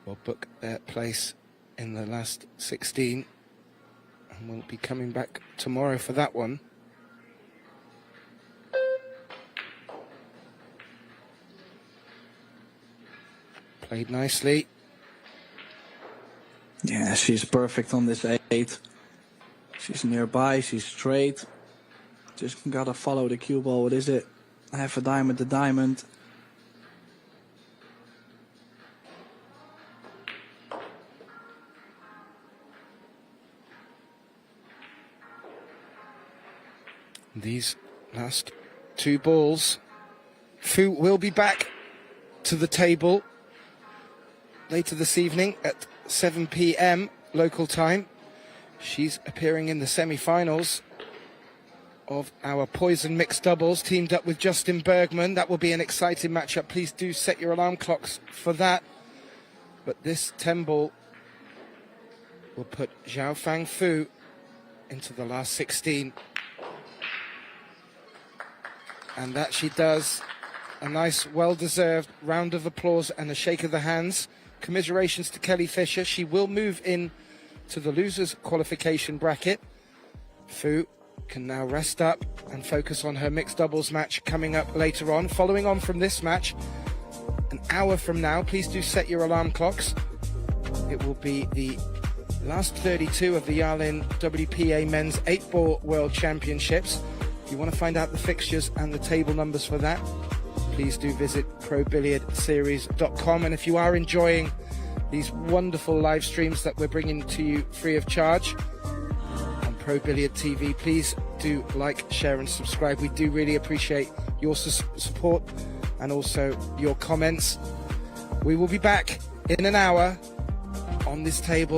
will book their place in the last 16, and we'll be coming back tomorrow for that one. Played nicely. Yeah, she's perfect on this 8. She's nearby, she's straight. Just gotta follow the cue ball. What is it? Half a diamond, the diamond. These last 2 balls. Fu will be back to the table later this evening at 7 p.m. local time. She's appearing in the semi-finals of our Poison Mixed Doubles, teamed up with Justin Bergman. That will be an exciting matchup. Please do set your alarm clocks for that. But this 10 ball will put Xiaofang Fu into the last 16. And that she does. A nice, well-deserved round of applause and a shake of the hands. Commiserations to Kelly Fisher. She will move in to the losers qualification bracket. Fu can now rest up and focus on her mixed doubles match coming up later on. Following on from this match, an hour from now, please do set your alarm clocks. It will be the last 32 of the Yarlin WPA Men's 8-Ball World Championships. If you want to find out the fixtures and the table numbers for that, please do visit ProBilliardSeries.com. And if you are enjoying these wonderful live streams that we're bringing to you free of charge on Pro Billiard TV, please do like, share and subscribe. We do really appreciate your support and also your comments. We will be back in an hour on this table.